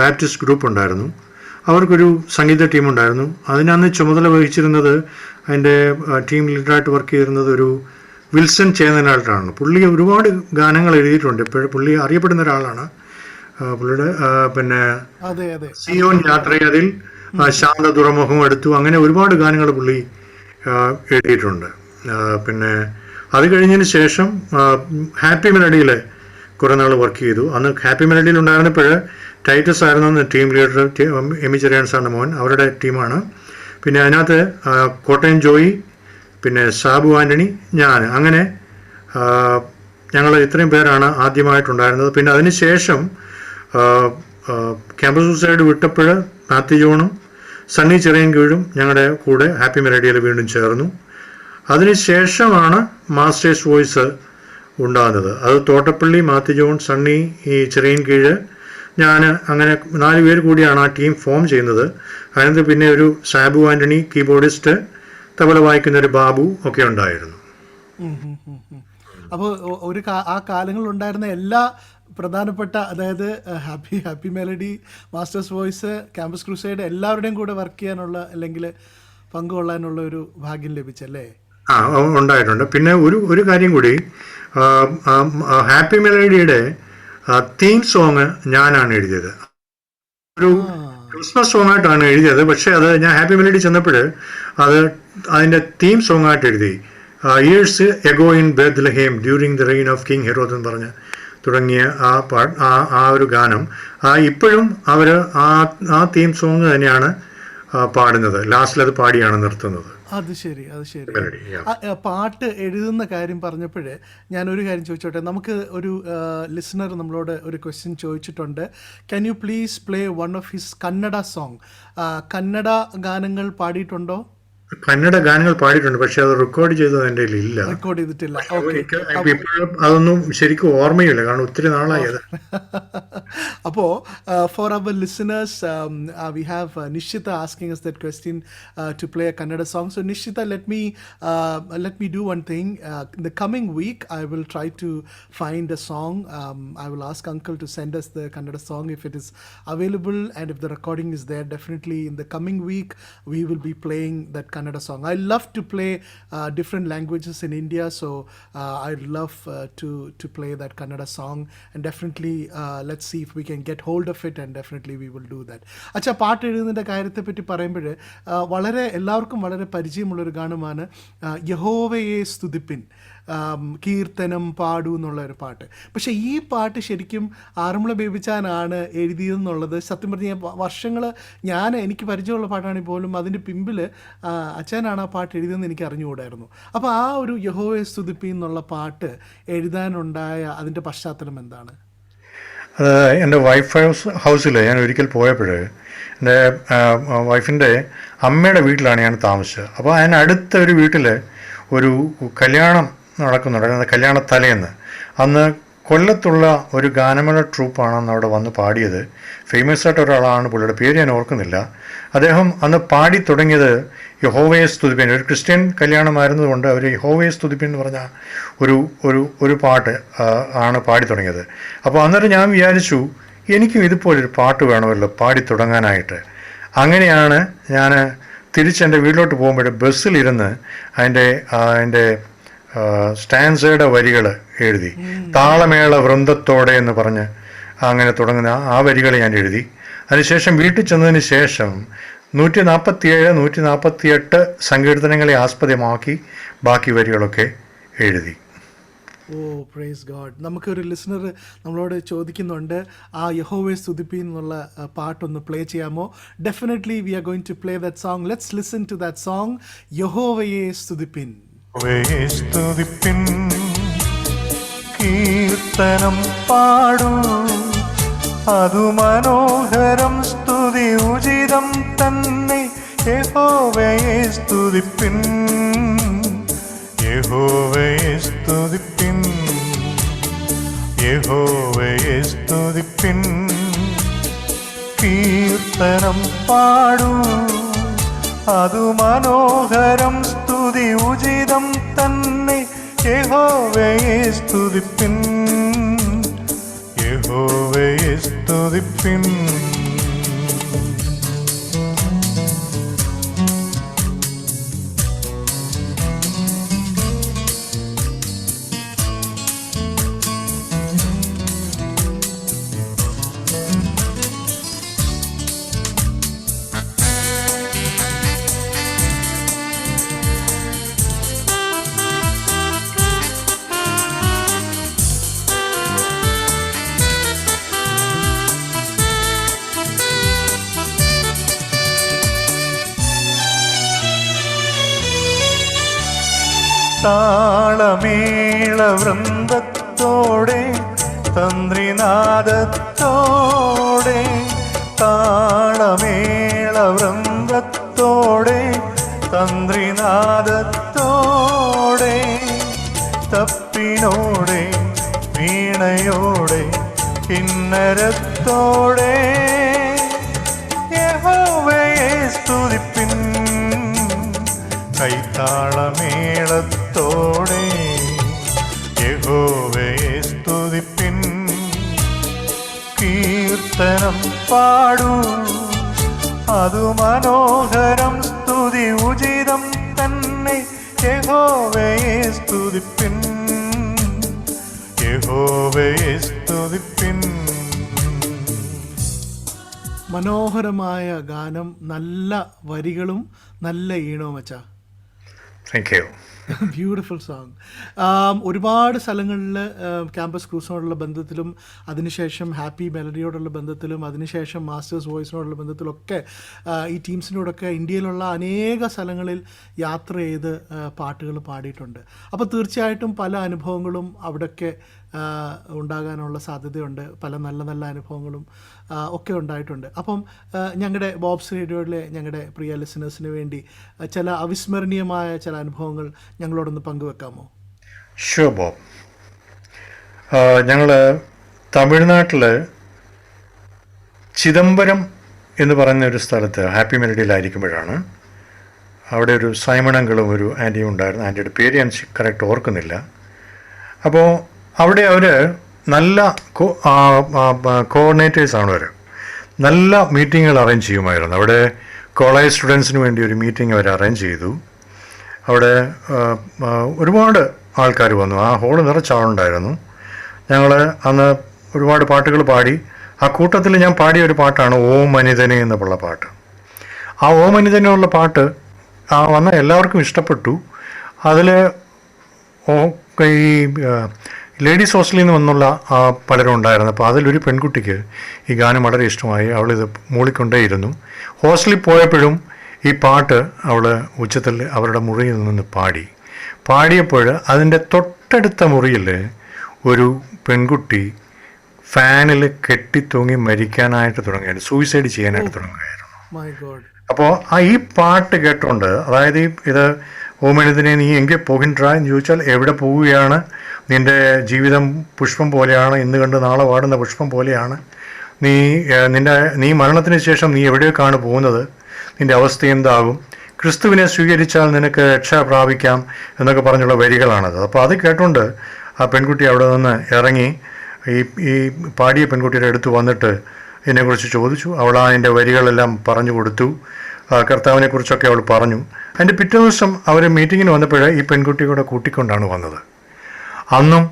ബാപ്റ്റിസ്റ്റ് ഗ്രൂപ്പ് ഉണ്ടായിരുന്നു. അവർക്കൊരു സംഗീത ടീമുണ്ടായിരുന്നു. അതിനന്ന് ചുമതല വഹിച്ചിരുന്നത്, അതിൻ്റെ ടീം ലീഡറായിട്ട് വർക്ക് ചെയ്തിരുന്നത് ഒരു വിൽസൺ ചേന്നനായിട്ടാണ്. പുള്ളി ഒരുപാട് ഗാനങ്ങൾ എഴുതിയിട്ടുണ്ട്. ഇപ്പോഴും പുള്ളി അറിയപ്പെടുന്ന ഒരാളാണ്. പുള്ളിയുടെ പിന്നെ സിയോൻ യാത്ര, അതിൽ ശാന്ത തുറമുഖം എടുത്തു, അങ്ങനെ ഒരുപാട് ഗാനങ്ങൾ പുള്ളി എഴുതിയിട്ടുണ്ട്. പിന്നെ അത് കഴിഞ്ഞതിന് ശേഷം ഹാപ്പി മെലഡിയിലെ കുറേ നാൾ വർക്ക് ചെയ്തു. അന്ന് ഹാപ്പി മെലഡിയിൽ ഉണ്ടായിരുന്നപ്പോൾ ടൈറ്റസ് ആയിരുന്നു ടീം ലീഡർ, എമി ചെറിയാൻ സാറിൻ്റെ മോൻ, അവരുടെ ടീമാണ്. പിന്നെ അതിനകത്ത് കോട്ടയം ജോയി, പിന്നെ സാബു ആൻ്റണി, ഞാൻ, അങ്ങനെ ഞങ്ങൾ ഇത്രയും പേരാണ് ആദ്യമായിട്ടുണ്ടായിരുന്നത്. പിന്നെ അതിന് ശേഷം ക്യാമ്പസ് സൂസൈഡ് വിട്ടപ്പോൾ മാത്യു ജോണും സണ്ണി ചെറിയൻകീഴും ഞങ്ങളുടെ കൂടെ ഹാപ്പി മെലഡിയിൽ വീണ്ടും ചേർന്നു. അതിനുശേഷമാണ് മാസ്റ്റേഴ്സ് വോയിസ് ഉണ്ടാകുന്നത്. അത് തോട്ടപ്പള്ളി, മാത്യു ജോൺ, സണ്ണി, ഈ ചെറിയൻകീഴ്, ഞാൻ, അങ്ങനെ 4 പേര് കൂടിയാണ് ആ ടീം ഫോം ചെയ്യുന്നത്. അതിനകത്ത് പിന്നെ ഒരു സാബു ആൻ്റണി കീബോർഡിസ്റ്റ്, തബല വായിക്കുന്ന ഒരു ബാബു ഒക്കെ ഉണ്ടായിരുന്നു. അപ്പോൾ ആ കാലങ്ങളിലുണ്ടായിരുന്ന എല്ലാ പ്രധാനപ്പെട്ട, അതായത് happy melody, masters voice, campus crusade എല്ലാവരുടെയും കൂടെ വർക്ക് ചെയ്യാനുള്ള അല്ലെങ്കിൽ പങ്കുകൊള്ളാനുള്ള ഒരു ഭാഗ്യം ലഭിച്ചല്ലേ? ഉണ്ടായിട്ടുണ്ട്. പിന്നെ ഒരു കാര്യം കൂടി, ഹാപ്പി മെലഡിയുടെ തീം സോങ് ഞാനാണ് എഴുതിയത്. ഒരു ക്രിസ്മസ് സോങ് ആയിട്ടാണ് എഴുതിയത്. പക്ഷേ അത് ഞാൻ ഹാപ്പി മെലഡി ചെന്നപ്പോൾ അതിൻ്റെ തീം സോങ് ആയിട്ട് എഴുതി. Years ago in Bethlehem during the reign of king Herod എന്ന് പറഞ്ഞ് തുടങ്ങിയ ആ ഒരു ഗാനം ഇപ്പോഴും അവർ ആ തീം സോങ് തന്നെയാണ് പാടുന്നത്. ലാസ്റ്റിൽ അത് പാടിയാണ് നിർത്തുന്നത്. അത് ശരി. പാട്ട് എഴുതുന്ന കാര്യം പറഞ്ഞപ്പോഴേ ഞാനൊരു കാര്യം ചോദിച്ചോട്ടെ. നമുക്ക് ഒരു ലിസണർ നമ്മളോട് ഒരു ക്വസ്റ്റ്യൻ ചോദിച്ചിട്ടുണ്ട്. Can you please play one of his Kannada song? Kannada ഗാനങ്ങൾ പാടിയിട്ടുണ്ടോ? കന്നഡ ഗാനങ്ങൾ പാടിയിട്ടുണ്ട്, പക്ഷെ അത് റെക്കോർഡ് ചെയ്തത് എൻ്റെ ഇല്ല. റെക്കോർഡ് ചെയ്തിട്ടില്ല. ഇപ്പോഴും അതൊന്നും ശരിക്കും ഓർമ്മയില്ല, കാരണം ഒത്തിരി നാളായത്. അപ്പോൾ for our listeners, we have Nishita asking us that question to play a Kannada song. So Nishita, let me do one thing. In the coming week, I will try to find a song. I will ask Uncle to send us the Kannada song if it is available, and if the recording is there, definitely in the coming week we will be playing that Kannada song. I love to play different languages in India, so I'd love to play that Kannada song, and definitely let's see if we can get hold of it, and definitely we will do that. അച്ഛാ, പാട്ട് എഴുതുന്നതിൻ്റെ കാര്യത്തെ പറ്റി പറയുമ്പോൾ വളരെ എല്ലാവർക്കും വളരെ പരിചയമുള്ളൊരു ഗാനമാണ് യഹോവയെ സ്തുതിപ്പിൻ, കീർത്തനം പാടൂ എന്നുള്ള ഒരു പാട്ട്. പക്ഷേ ഈ പാട്ട് ശരിക്കും ആറന്മുള ബേബിച്ചാനാണ് എഴുതിയതെന്നുള്ളത് സത്യം പറഞ്ഞാൽ വർഷങ്ങൾ എനിക്ക് പരിചയമുള്ള പാട്ടാണെങ്കിൽ പോലും അതിൻ്റെ പിമ്പിൽ അച്ഛനാണ് ആ പാട്ട് എഴുതിയതെന്ന് എനിക്ക് അറിഞ്ഞുകൂടായിരുന്നു. അപ്പോൾ ആ ഒരു യഹോവയെ സ്തുതിപ്പി എന്നുള്ള പാട്ട് എഴുതാനുണ്ടായ അതിൻ്റെ പശ്ചാത്തലം എന്താണ്? അത് എൻ്റെ വൈഫ് ഹൗസിൽ ഞാൻ ഒരിക്കൽ പോയപ്പോൾ എൻ്റെ വൈഫിൻ്റെ അമ്മയുടെ വീട്ടിലാണ് ഞാൻ താമസിച്ചത്. അപ്പോൾ അതിനടുത്ത ഒരു വീട്ടിൽ ഒരു കല്യാണം നടക്കുന്നുണ്ട്. കല്യാണ തലേന്ന് അന്ന് കൊല്ലത്തുള്ള ഒരു ഗാനമേള ട്രൂപ്പാണെന്ന് അവിടെ വന്ന് പാടിയത്. ഫേമസ് ആയിട്ട് ഒരാളാണ്, പുള്ളിയുടെ പേര് ഞാൻ ഓർക്കുന്നില്ല. അദ്ദേഹം അന്ന് പാടി തുടങ്ങിയത് യഹോവയെ സ്തുതിപ്പിൻ. ഒരു ക്രിസ്ത്യൻ കല്യാണമായിരുന്നതുകൊണ്ട് അവർ യഹോവയെ സ്തുതിപ്പിൻ എന്ന് പറഞ്ഞ ഒരു പാട്ട് ആണ് പാടി തുടങ്ങിയത്. അപ്പോൾ അന്നേരം ഞാൻ വിചാരിച്ചു എനിക്കും ഇതുപോലൊരു പാട്ട് വേണമല്ലോ പാടി തുടങ്ങാനായിട്ട്. അങ്ങനെയാണ് ഞാൻ തിരിച്ചെൻ്റെ വീട്ടിലോട്ട് പോകുമ്പോൾ ബസ്സിലിരുന്ന് അതിൻ്റെ സ്റ്റാൻസയുടെ വരികൾ എഴുതി. താളമേള വൃന്ദത്തോടെ എന്ന് പറഞ്ഞ് അങ്ങനെ തുടങ്ങുന്ന ആ വരികൾ ഞാൻ എഴുതി. അതിനുശേഷം വീട്ടിൽ ചെന്നതിന് ശേഷം 147, 148 സങ്കീർത്തനങ്ങളെ ആസ്പദമാക്കി ബാക്കി വരികളൊക്കെ എഴുതി. ഓ, പ്രൈസ് ഗോഡ്. നമുക്കൊരു ലിസണർ നമ്മളോട് ചോദിക്കുന്നുണ്ട്, ആ യഹോവയെ സ്തുതിപ്പിൻ എന്നുള്ള പാട്ടൊന്ന് പ്ലേ ചെയ്യാമോ? Definitely we are going to play that song. Let's listen to that song, യഹോവയെ സ്തുതിപ്പിൻ. സ്തുതിപ്പിൻ, കീർത്തനം പാടൂ, അതു മനോഹരം, സ്തുതി ഉചിതം തന്നെ. യഹോവയെ സ്തുതിപ്പിൻ, യഹോവയെ സ്തുതിപ്പിൻ, യഹോവയെ സ്തുതിപ്പിൻ, കീർത്തനം പാടൂ, അതു മനോഹരം, സ്തുതി ഉചിതം തന്നെ. യഹോവയെ സ്തുതിപ്പിൻ, യഹോവയെ സ്തുതിപ്പിൻ. താളമേള വൃന്ദത്തോടെ തന്ത്രിനാദത്തോടെ താളമേള വൃന്ദത്തോടെ തന്ത്രിനാദത്തോടെ തപ്പിനോടെ വീണയോടെ കിന്നരത്തോടെ യഹോവയെ സ്തുതിപ്പിൻ കൈത്താളമേളത്തോടെ യഹോവയെ സ്തുതിപ്പിൻ കീർത്തനം പാടൂ അതു മനോഹരം സ്തുതി ഉചിതം തന്നെ യഹോവയെ സ്തുതിപ്പിൻ യഹോവയെ സ്തുതിപ്പിൻ. മനോഹരമായ ഗാനം, നല്ല വരികളും നല്ല ഈണവും അച്ഛാ. Thank you. Beautiful song. ഒരുപാട് സ്ഥലങ്ങളിൽ ക്യാമ്പസ് ക്രൂസിനോടുള്ള ബന്ധത്തിലും അതിനുശേഷം ഹാപ്പി മെലഡിയോടുള്ള ബന്ധത്തിലും അതിനുശേഷം മാസ്റ്റേഴ്സ് വോയിസിനോടുള്ള ബന്ധത്തിലൊക്കെ ഈ ടീംസിനോടൊക്കെ ഇന്ത്യയിലുള്ള അനേക സ്ഥലങ്ങളിൽ യാത്ര ചെയ്ത് പാട്ടുകൾ പാടിയിട്ടുണ്ട്. അപ്പോൾ തീർച്ചയായിട്ടും പല അനുഭവങ്ങളും അവിടെയൊക്കെ ഉണ്ടാകാനുള്ള സാധ്യതയുണ്ട്. പല നല്ല നല്ല അനുഭവങ്ങളും ഒക്കെ ഉണ്ടായിട്ടുണ്ട്. അപ്പം ഞങ്ങളുടെ ബോബ്സ് റേഡിയോയിലെ ഞങ്ങളുടെ പ്രിയ ലിസണേഴ്സിന് വേണ്ടി ചില അവിസ്മരണീയമായ ചില അനുഭവങ്ങൾ ഞങ്ങളോടൊന്ന് പങ്കുവെക്കാമോ? Sure Bob. ഞങ്ങൾ തമിഴ്നാട്ടിൽ ചിദംബരം എന്ന് പറയുന്ന ഒരു സ്ഥലത്ത് ഹാപ്പി മെലഡിയിലായിരിക്കുമ്പോഴാണ് അവിടെ ഒരു സൈമൺ അങ്കിളും ഒരു ആൻറ്റിയും ഉണ്ടായിരുന്നു. ആൻറ്റിയുടെ പേര് ഞാൻ കറക്റ്റ് ഓർക്കുന്നില്ല. അപ്പോൾ അവിടെ അവർ നല്ല കോർഡിനേറ്റേഴ്സാണ്. അവർ നല്ല മീറ്റിങ്ങുകൾ അറേഞ്ച് ചെയ്യുമായിരുന്നു. അവിടെ കോളേജ് സ്റ്റുഡൻസിന് വേണ്ടി ഒരു മീറ്റിംഗ് അവർ അറേഞ്ച് ചെയ്തു. അവിടെ ഒരുപാട് ആൾക്കാർ വന്നു. ആ ഹോള് നിറച്ച ആളുണ്ടായിരുന്നു. ഞങ്ങൾ അന്ന് ഒരുപാട് പാട്ടുകൾ പാടി. ആ കൂട്ടത്തിൽ ഞാൻ പാടിയ ഒരു പാട്ടാണ് ഓ മനിതനെ എന്നുള്ള പാട്ട്. ആ ഓ മനിതനെ ഉള്ള പാട്ട് വന്ന എല്ലാവർക്കും ഇഷ്ടപ്പെട്ടു. അതിൽ ഈ ലേഡീസ് ഹോസ്റ്റലിൽ നിന്ന് വന്നുള്ള പലരും ഉണ്ടായിരുന്നു. അപ്പോൾ അതിലൊരു പെൺകുട്ടിക്ക് ഈ ഗാനം വളരെ ഇഷ്ടമായി. അവളിത് മൂളിക്കൊണ്ടേയിരുന്നു. ഹോസ്റ്റലിൽ പോയപ്പോഴും ഈ പാട്ട് അവൾ ഉച്ചത്തിൽ അവരുടെ മുറിയിൽ നിന്ന് പാടിയപ്പോൾ അതിൻ്റെ തൊട്ടടുത്ത മുറിയിൽ ഒരു പെൺകുട്ടി ഫാനിൽ കെട്ടിത്തൂങ്ങി മരിക്കാനായിട്ട് തുടങ്ങിയായിരുന്നു. സൂയിസൈഡ് ചെയ്യാനായിട്ട് തുടങ്ങുകയായിരുന്നു. അപ്പോൾ ഈ പാട്ട് കേട്ടുകൊണ്ട്, അതായത് ഇത് ഓമനിതിനെ നീ എങ്കിൽ പോകിൻട്ര എന്ന് ചോദിച്ചാൽ എവിടെ പോവുകയാണ്, നിൻ്റെ ജീവിതം പുഷ്പം പോലെയാണ്, ഇന്ന് കണ്ട് നാളെ വാടുന്ന പുഷ്പം പോലെയാണ്, നീ മരണത്തിന് ശേഷം നീ എവിടേക്കാണ് പോകുന്നത്, നിൻ്റെ അവസ്ഥ എന്താകും, ക്രിസ്തുവിനെ സ്വീകരിച്ചാൽ നിനക്ക് രക്ഷ പ്രാപിക്കാം എന്നൊക്കെ പറഞ്ഞുള്ള വരികളാണത്. അപ്പോൾ അത് കേട്ടുകൊണ്ട് ആ പെൺകുട്ടി അവിടെ നിന്ന് ഇറങ്ങി ഈ പാടിയ പെൺകുട്ടിയുടെ അടുത്ത് വന്നിട്ട് എന്നെക്കുറിച്ച് ചോദിച്ചു. അവൾ അതിൻ്റെ വരികളെല്ലാം പറഞ്ഞു കൊടുത്തു. കർത്താവിനെക്കുറിച്ചൊക്കെ അവൾ പറഞ്ഞു. അതിൻ്റെ പിറ്റേ ദിവസം അവർ മീറ്റിങ്ങിന് വന്നപ്പോൾ ഈ പെൺകുട്ടി കൂടെ കൂട്ടിക്കൊണ്ടാണ് വന്നത്. അന്നും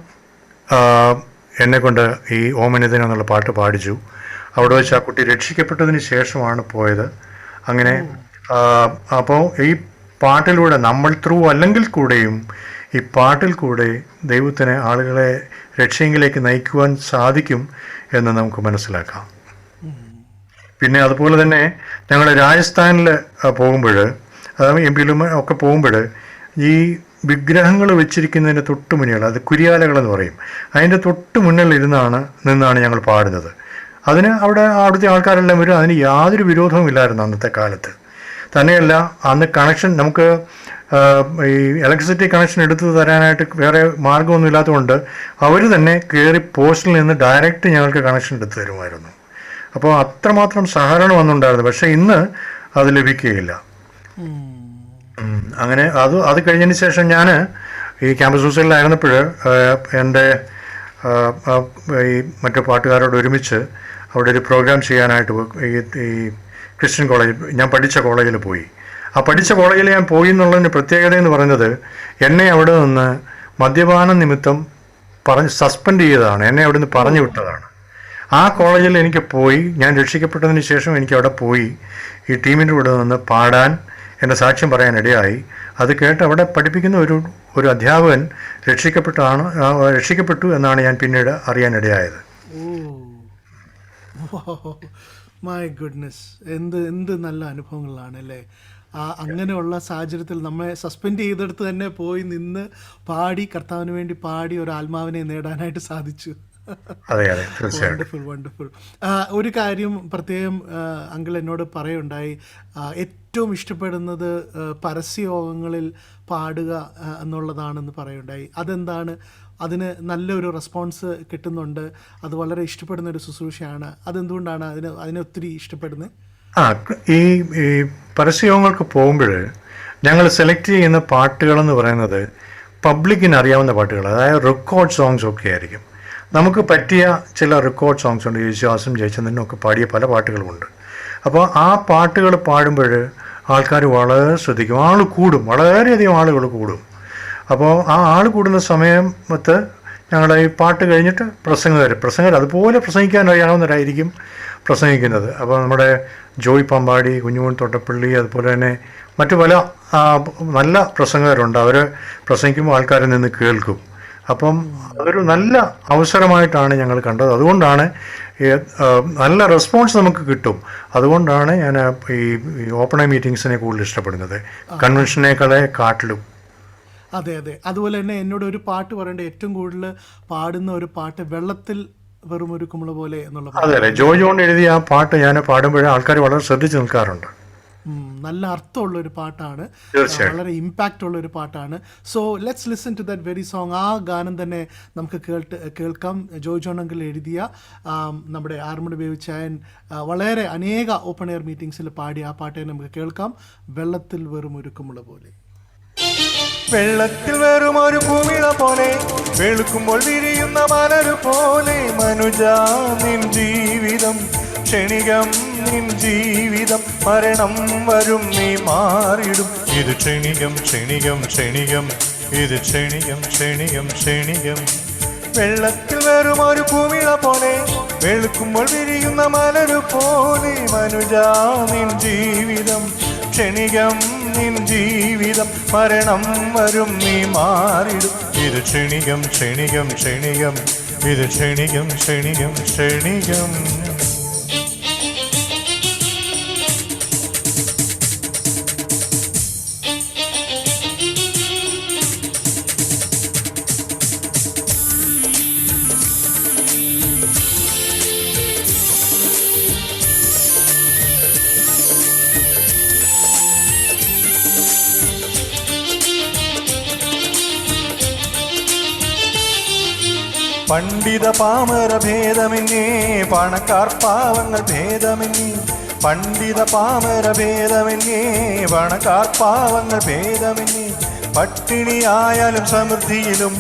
എന്നെക്കൊണ്ട് ഈ ഓമനിതൻ എന്നുള്ള പാട്ട് പാടിച്ചു. അവിടെ വെച്ച് ആ കുട്ടി രക്ഷിക്കപ്പെട്ടതിന് ശേഷമാണ് പോയത്. അങ്ങനെ അപ്പോൾ ഈ പാട്ടിലൂടെ നമ്മൾ ത്രൂ അല്ലെങ്കിൽ കൂടെയും ഈ പാട്ടിൽ കൂടെ ദൈവത്തിന് ആളുകളെ രക്ഷയെങ്കിലേക്ക് നയിക്കുവാൻ സാധിക്കും എന്ന് നമുക്ക് മനസ്സിലാക്കാം. പിന്നെ അതുപോലെ തന്നെ ഞങ്ങൾ രാജസ്ഥാനിൽ പോകുമ്പോൾ, അതായത് എം പിയിലും ഒക്കെ പോകുമ്പോൾ, ഈ വിഗ്രഹങ്ങൾ വെച്ചിരിക്കുന്നതിൻ്റെ തൊട്ട് മുന്നിൽ, അത് കുരിയാലകളെന്ന് പറയും, അതിൻ്റെ തൊട്ട് മുന്നിൽ നിന്നാണ് ഞങ്ങൾ പാടുന്നത്. അവിടുത്തെ ആൾക്കാരെല്ലാം വരും. അതിന് യാതൊരു വിരോധവും ഇല്ലായിരുന്നു അന്നത്തെ കാലത്ത്. തന്നെയല്ല, അന്ന് കണക്ഷൻ നമുക്ക് ഈ ഇലക്ട്രിസിറ്റി കണക്ഷൻ എടുത്തു തരാനായിട്ട് വേറെ മാർഗമൊന്നും ഇല്ലാത്തതുകൊണ്ട് അവർ തന്നെ കയറി പോസ്റ്റിൽ നിന്ന് ഡയറക്റ്റ് ഞങ്ങൾക്ക് കണക്ഷൻ എടുത്തു തരുമായിരുന്നു. അപ്പോൾ അത്രമാത്രം സഹകരണം വന്നുണ്ടായിരുന്നു. പക്ഷേ ഇന്ന് അത് ലഭിക്കുകയില്ല. അങ്ങനെ അത് കഴിഞ്ഞതിന് ശേഷം ഞാൻ ഈ ക്യാമ്പസ് ഹോസ്റ്റലിലായിരുന്നപ്പോൾ എൻ്റെ ഈ മറ്റു പാട്ടുകാരോട് ഒരുമിച്ച് അവിടെ ഒരു പ്രോഗ്രാം ചെയ്യാനായിട്ട് ഈ ക്രിസ്ത്യൻ കോളേജ്, ഞാൻ പഠിച്ച കോളേജിൽ പോയി. ആ പഠിച്ച കോളേജിൽ ഞാൻ പോയി എന്നുള്ളതിൻ്റെ പ്രത്യേകത എന്ന് പറയുന്നത്, എന്നെ അവിടെ നിന്ന് മദ്യപാനം നിമിത്തം സസ്പെൻഡ് ചെയ്തതാണ്. എന്നെ അവിടെ നിന്ന് പറഞ്ഞു വിട്ടതാണ്. ആ കോളേജിൽ എനിക്ക് പോയി, ഞാൻ രക്ഷിക്കപ്പെട്ടതിന് ശേഷം എനിക്ക് അവിടെ പോയി ഈ ടീമിൻ്റെ കൂടെ നിന്ന് പാടാൻ, എൻ്റെ സാക്ഷ്യം പറയാൻ ഇടയായി. അത് കേട്ട് അവിടെ പഠിപ്പിക്കുന്ന ഒരു അധ്യാപകൻ രക്ഷിക്കപ്പെട്ടു എന്നാണ് ഞാൻ പിന്നീട് അറിയാനിടയായത്. മൈ ഗുഡ്നസ്, എന്ത് നല്ല അനുഭവങ്ങളാണ് അല്ലേ. അങ്ങനെയുള്ള സാഹചര്യത്തിൽ നമ്മെ സസ്പെൻഡ് ചെയ്തെടുത്ത് തന്നെ പോയി നിന്ന് പാടി കർത്താവിന് വേണ്ടി പാടി ഒരു ആത്മാവിനെ നേടാനായിട്ട് സാധിച്ചു. അതെ അതെ തീർച്ചയായിട്ടും. Wonderful wonderful. ഒരു കാര്യം പ്രത്യേകം അങ്കിൾ എന്നോട് പറയുണ്ടായി, ഏറ്റവും ഇഷ്ടപ്പെടുന്നത് പരസ്യയോഗങ്ങളിൽ പാടുക എന്നുള്ളതാണെന്ന് പറയുണ്ടായി. അതെന്താണ്? അതിന് നല്ലൊരു റെസ്പോൺസ് കിട്ടുന്നുണ്ട്, അത് വളരെ ഇഷ്ടപ്പെടുന്ന ഒരു ശുശ്രൂഷയാണ്. അതെന്തുകൊണ്ടാണ് അതിനെ ഒത്തിരി ഇഷ്ടപ്പെടുന്നത്? ഈ ഈ പരസ്യങ്ങൾക്ക് പോകുമ്പോൾ ഞങ്ങൾ സെലക്ട് ചെയ്യുന്ന പാട്ടുകളെന്ന് പറയുന്നത് പബ്ലിക്കിന് അറിയാവുന്ന പാട്ടുകൾ, അതായത് റെക്കോർഡ് സോങ്സ് ഒക്കെ ആയിരിക്കും. നമുക്ക് പറ്റിയ ചില റെക്കോർഡ് സോങ്സ് ഉണ്ട്, യേശുദാസും ജയചന്ദ്രനും ഒക്കെ പാടിയ പല പാട്ടുകളുമുണ്ട്. അപ്പോൾ ആ പാട്ടുകൾ പാടുമ്പോൾ ആൾക്കാർ വളരെ ശ്രദ്ധിക്കും, ആൾ കൂടും, വളരെയധികം ആളുകൾ കൂടും. അപ്പോൾ ആ ആൾ കൂടുന്ന സമയത്ത് ഞങ്ങൾ ഈ പാട്ട് കഴിഞ്ഞിട്ട് പ്രസംഗകർ അതുപോലെ പ്രസംഗിക്കാൻ അറിയാവുന്നവരായിരിക്കും പ്രസംഗിക്കുന്നത്. അപ്പോൾ നമ്മുടെ ജോയ് പമ്പാടി, കുഞ്ഞുമോൻ തോട്ടപ്പള്ളി, അതുപോലെ തന്നെ മറ്റു പല നല്ല പ്രസംഗകരുണ്ട്. അവർ പ്രസംഗിക്കുമ്പോൾ ആൾക്കാർ നിന്ന് കേൾക്കും. അപ്പം അതൊരു നല്ല അവസരമായിട്ടാണ് ഞങ്ങൾ കണ്ടത്. അതുകൊണ്ടാണ് നല്ല റെസ്പോൺസ് നമുക്ക് കിട്ടും. അതുകൊണ്ടാണ് ഞാൻ ഈ ഓപ്പൺ എയർ മീറ്റിങ്സിനെ കൂടുതൽ ഇഷ്ടപ്പെടുന്നത്, കൺവെൻഷനേക്കാളെ കാട്ടിലും. അതെ അതെ. അതുപോലെ തന്നെ എന്നോട് ഒരു പാട്ട് പറയേണ്ട, ഏറ്റവും കൂടുതൽ പാടുന്ന ഒരു പാട്ട് വെള്ളത്തിൽ വെറും ഒരു കുമിള പോലെ എന്നുള്ള പാട്ട്. അതെ അതെ, ജോയ് ജോൺ എഴുതിയ ആ പാട്ട് ഞാൻ പാടുമ്പോഴേ ആൾക്കാർ വളരെ ശ്രദ്ധിച്ച് നിൽക്കാറുണ്ട്. നല്ല അർത്ഥമുള്ള ഒരു പാട്ടാണ്, തീർച്ചയായും വളരെ ഇമ്പാക്റ്റ് ഉള്ള ഒരു പാട്ടാണ്. So let's listen to that very song. ആ ഗാനം തന്നെ നമുക്ക് കേൾക്കാം. ജോയ് ജോൺ അങ്കിൾ എഴുതിയ, നമ്മുടെ ആർമഡ് ബേവിച്ചായൻ വളരെ അനേക ഓപ്പൺ എയർ മീറ്റിംഗ്സിൽ പാടിയ ആ പാട്ടെ നമുക്ക് കേൾക്കാം. വെള്ളത്തിൽ വെറും ഒരു കുമിള പോലെ. വെള്ളത്തിൽ വെറും ഒരു കുമിള പോലെ, വെളുക്കുമ്പോൾ വിരിയുന്ന മലരു പോലെ, മനുജാ നിൻ ജീവിതം ക്ഷണികം, നിൻ ജീവിതം മരണം വരും, നീ മാറിടും. ഇത് ക്ഷണികം ക്ഷണികം ക്ഷണികം, ഇത് ക്ഷണികം ക്ഷണികം ക്ഷണികം. വെള്ളത്തിൽ വെറും ഒരു കുമിള പോലെ, വെളുക്കുമ്പോൾ വിരിയുന്ന മലരു പോലെ, മനുജാ നിൻ ജീവിതം ക്ഷണികം, നിൻ ജീവിതം മരണം വരും, നീ മാറിടും. ഇത് ക്ഷണികം ക്ഷണികം ക്ഷണികം, ഇത് ക്ഷണികം ക്ഷണികം ക്ഷണികം. പണ്ഡിത പാമര ഭേദമെന്നേ, പണക്കാർ പാവങ്ങൾ ഭേദമെന്നേ. പണ്ഡിത പാമര ഭേദമെന്നേ, പണക്കാർ പാവങ്ങൾ ഭേദമെന്നേ. പട്ടിണിയായാലും സമൃദ്ധിയിലും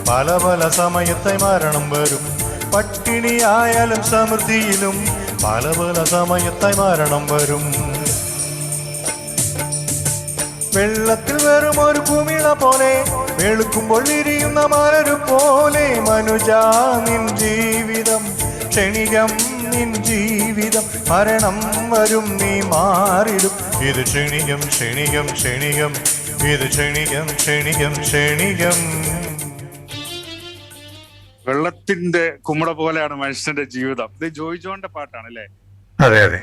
പല പല സമയത്തെ മരണം വരും. പട്ടിണിയായാലും സമൃദ്ധിയിലും പല പല സമയത്തെ മരണം വരും. വെള്ളത്തിൽ വെറും ഒരു കുമിള പോലെ, വെളുക്കുമ്പോൾ വിരിയുന്ന മലരു പോലെ, മനുജാ നിൻ ജീവിതം ക്ഷണികം, നിൻ ജീവിതം മരണം വരും, നീ മാറിടും. ഇത് ക്ഷണികം ക്ഷണികം ക്ഷണികം, ഇത് ക്ഷണികം ക്ഷണികം ക്ഷണികം. വെള്ളത്തിന്റെ കുമിള പോലെയാണ് മനുഷ്യന്റെ ജീവിതം. ഇത് ജോയ് ജോണിന്റെ പാട്ടാണ് അല്ലേ? അതെ അതെ.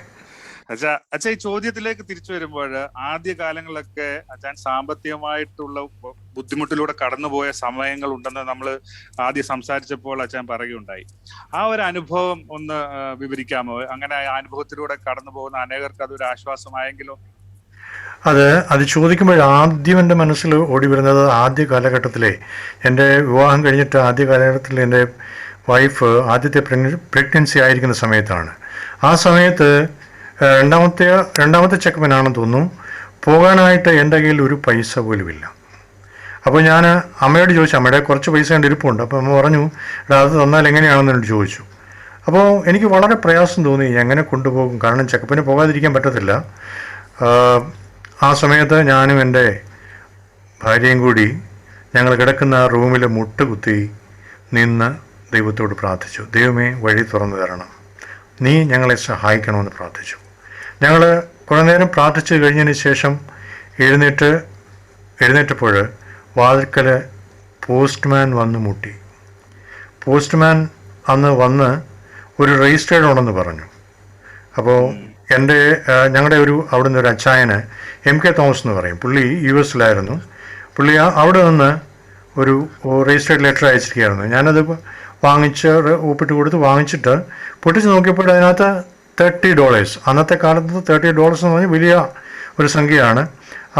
അച്ഛാ, ഈ ചോദ്യത്തിലേക്ക് തിരിച്ചു വരുമ്പോൾ, ആദ്യ കാലങ്ങളിലൊക്കെ അച്ഛൻ സാമ്പത്തികമായിട്ടുള്ള ബുദ്ധിമുട്ടിലൂടെ കടന്നുപോയ സമയങ്ങൾ ഉണ്ടെന്ന് നമ്മൾ ആദ്യം സംസാരിച്ചപ്പോൾ അച്ഛൻ പറയുകയുണ്ടായി. ആ ഒരു അനുഭവം ഒന്ന് വിവരിക്കാമോ? അങ്ങനെ ആ അനുഭവത്തിലൂടെ കടന്നു പോകുന്ന അനേകർക്ക് അതൊരു ആശ്വാസമായെങ്കിലോ? അത് ചോദിക്കുമ്പോൾ ആദ്യം എൻ്റെ മനസ്സിൽ ഓടി വരുന്നത് ആദ്യ കാലഘട്ടത്തിലെ, എൻ്റെ വിവാഹം കഴിഞ്ഞിട്ട് ആദ്യ കാലഘട്ടത്തിൽ എൻ്റെ വൈഫ് ആദ്യത്തെ പ്രഗ്നൻസി ആയിരിക്കുന്ന സമയത്താണ്. ആ സമയത്ത് രണ്ടാമത്തെ ചെക്കപ്പനാണെന്ന് തോന്നുന്നു, പോകാനായിട്ട് എൻ്റെ കയ്യിൽ ഒരു പൈസ പോലുമില്ല. അപ്പോൾ ഞാൻ അമ്മയോട് ചോദിച്ചു, അമ്മയുടെ കുറച്ച് പൈസ എൻ്റെ ഇരിപ്പുണ്ട്. അപ്പോൾ അമ്മ പറഞ്ഞു, അത് തന്നാൽ എങ്ങനെയാണെന്ന് എന്നോട് ചോദിച്ചു. അപ്പോൾ എനിക്ക് വളരെ പ്രയാസം തോന്നി, എങ്ങനെ കൊണ്ടുപോകും, കാരണം ചെക്കപ്പിന് പോകാതിരിക്കാൻ പറ്റത്തില്ല. ആ സമയത്ത് ഞാനും എൻ്റെ ഭാര്യയും കൂടി ഞങ്ങൾ കിടക്കുന്ന റൂമിൽ മുട്ടുകുത്തി നിന്ന് ദൈവത്തോട് പ്രാർത്ഥിച്ചു. ദൈവമേ, വഴി തുറന്നു തരണം, നീ ഞങ്ങളെ സഹായിക്കണമെന്ന് പ്രാർത്ഥിച്ചു. ഞങ്ങൾ കുറേ നേരം പ്രാർത്ഥിച്ചു കഴിഞ്ഞതിന് ശേഷം എഴുന്നേറ്റപ്പോൾ വാതിൽക്കൽ പോസ്റ്റ്മാൻ വന്ന് മുട്ടി. പോസ്റ്റ്മാൻ അന്ന് വന്ന് ഒരു രജിസ്റ്റേർഡ് ഉണ്ടെന്ന് പറഞ്ഞു. അപ്പോൾ ഞങ്ങളുടെ അവിടുന്ന് ഒരു അച്ചായന് MK തോമസ് എന്ന് പറയും. പുള്ളി US-ലായിരുന്നു. പുള്ളി അവിടെ നിന്ന് ഒരു രജിസ്റ്റേർഡ് ലെറ്റർ അയച്ചിരിക്കുകയായിരുന്നു. ഞാനത് വാങ്ങിച്ച് ഒപ്പിട്ട് കൊടുത്ത് വാങ്ങിച്ചിട്ട് പൊട്ടിച്ച് നോക്കിയപ്പോൾ അതിനകത്ത് $30, അന്നത്തെ കാലത്ത് $30 എന്ന് പറഞ്ഞാൽ വലിയ ഒരു സംഖ്യയാണ്.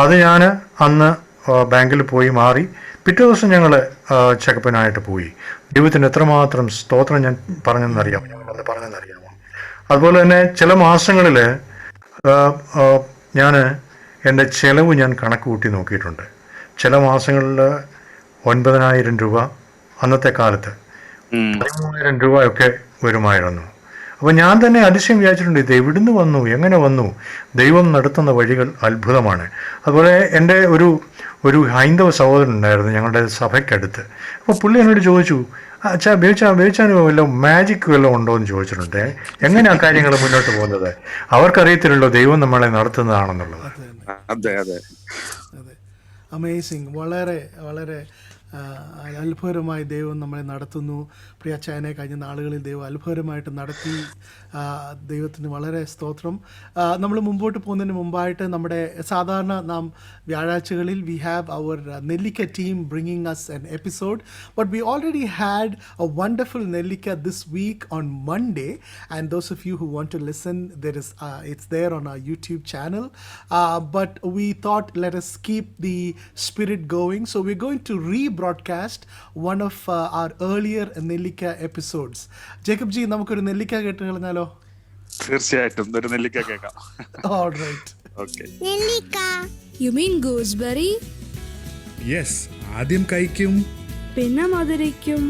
അത് ഞാൻ അന്ന് ബാങ്കിൽ പോയി മാറി പിറ്റേ ദിവസം ഞങ്ങൾ ചെക്കപ്പിനായിട്ട് പോയി. ദൈവത്തിന് എത്രമാത്രം സ്തോത്രം ഞാൻ പറഞ്ഞെന്നറിയാമോ, ഞങ്ങളത് പറഞ്ഞെന്നറിയാമോ. അതുപോലെ തന്നെ ചില മാസങ്ങളിൽ ഞാൻ എൻ്റെ ചിലവ് ഞാൻ കണക്ക് കൂട്ടി നോക്കിയിട്ടുണ്ട്. ചില മാസങ്ങളിൽ 9,000 രൂപ, അന്നത്തെ കാലത്ത് 13,000 രൂപയൊക്കെ വരുമായിരുന്നു. അപ്പോൾ ഞാൻ തന്നെ അതിശയം വിചാരിച്ചിട്ടുണ്ട്, ഇത് എവിടുന്ന് വന്നു, എങ്ങനെ വന്നു? ദൈവം നടത്തുന്ന വഴികൾ അത്ഭുതമാണ്. അതുപോലെ എൻ്റെ ഒരു ഹൈന്ദവ സഹോദരൻ ഉണ്ടായിരുന്നു ഞങ്ങളുടെ സഭയ്ക്കടുത്ത്. അപ്പോൾ പുള്ളി എന്നോട് ചോദിച്ചു, അച്ഛാ ബേച്ചാൻ വല്ലതും മാജിക് വല്ലതും ഉണ്ടോ എന്ന് ചോദിച്ചിട്ടുണ്ട്. എങ്ങനെയാ കാര്യങ്ങൾ മുന്നോട്ട് പോകുന്നത്? അവർക്കറിയത്തില്ലല്ലോ ദൈവം നമ്മളെ നടത്തുന്നതാണെന്നുള്ളത്. അതെ അതെ അതെ, അമേസിങ്. വളരെ വളരെ അത്ഭുതകരമായി ദൈവം നമ്മളെ നടത്തുന്നു. പ്രിയ അച്ചായനെ കഴിഞ്ഞ നാളുകളിൽ ദൈവം അത്ഭുതകരമായിട്ട് നടത്തി. ദൈവത്തിന് വളരെ സ്തോത്രം. നമ്മൾ മുമ്പോട്ട് പോകുന്നതിന് മുമ്പായിട്ട് നമ്മുടെ സാധാരണ നാം വ്യാഴാഴ്ചകളിൽ V have our Nellikka team bringing us an episode, but we already had a wonderful Nellikka this week on Monday, and those of you who want to listen, it's there on our YouTube channel, but we thought let us keep the spirit going, so we're going to rebroadcast one of our earlier നെല്ലിക്ക episodes. Jacob G, നമുക്കൊരു നെല്ലിക്ക കേട്ട് കളഞ്ഞാലോ? തീർച്ചയായിട്ടും ഒരു നെല്ലിക്ക കേൾക്കാം. All right. Okay. നെല്ലിക്ക. You mean gooseberry? Yes, ആദ്യം കഴിക്കും, പിന്നെ മധുരിക്കും.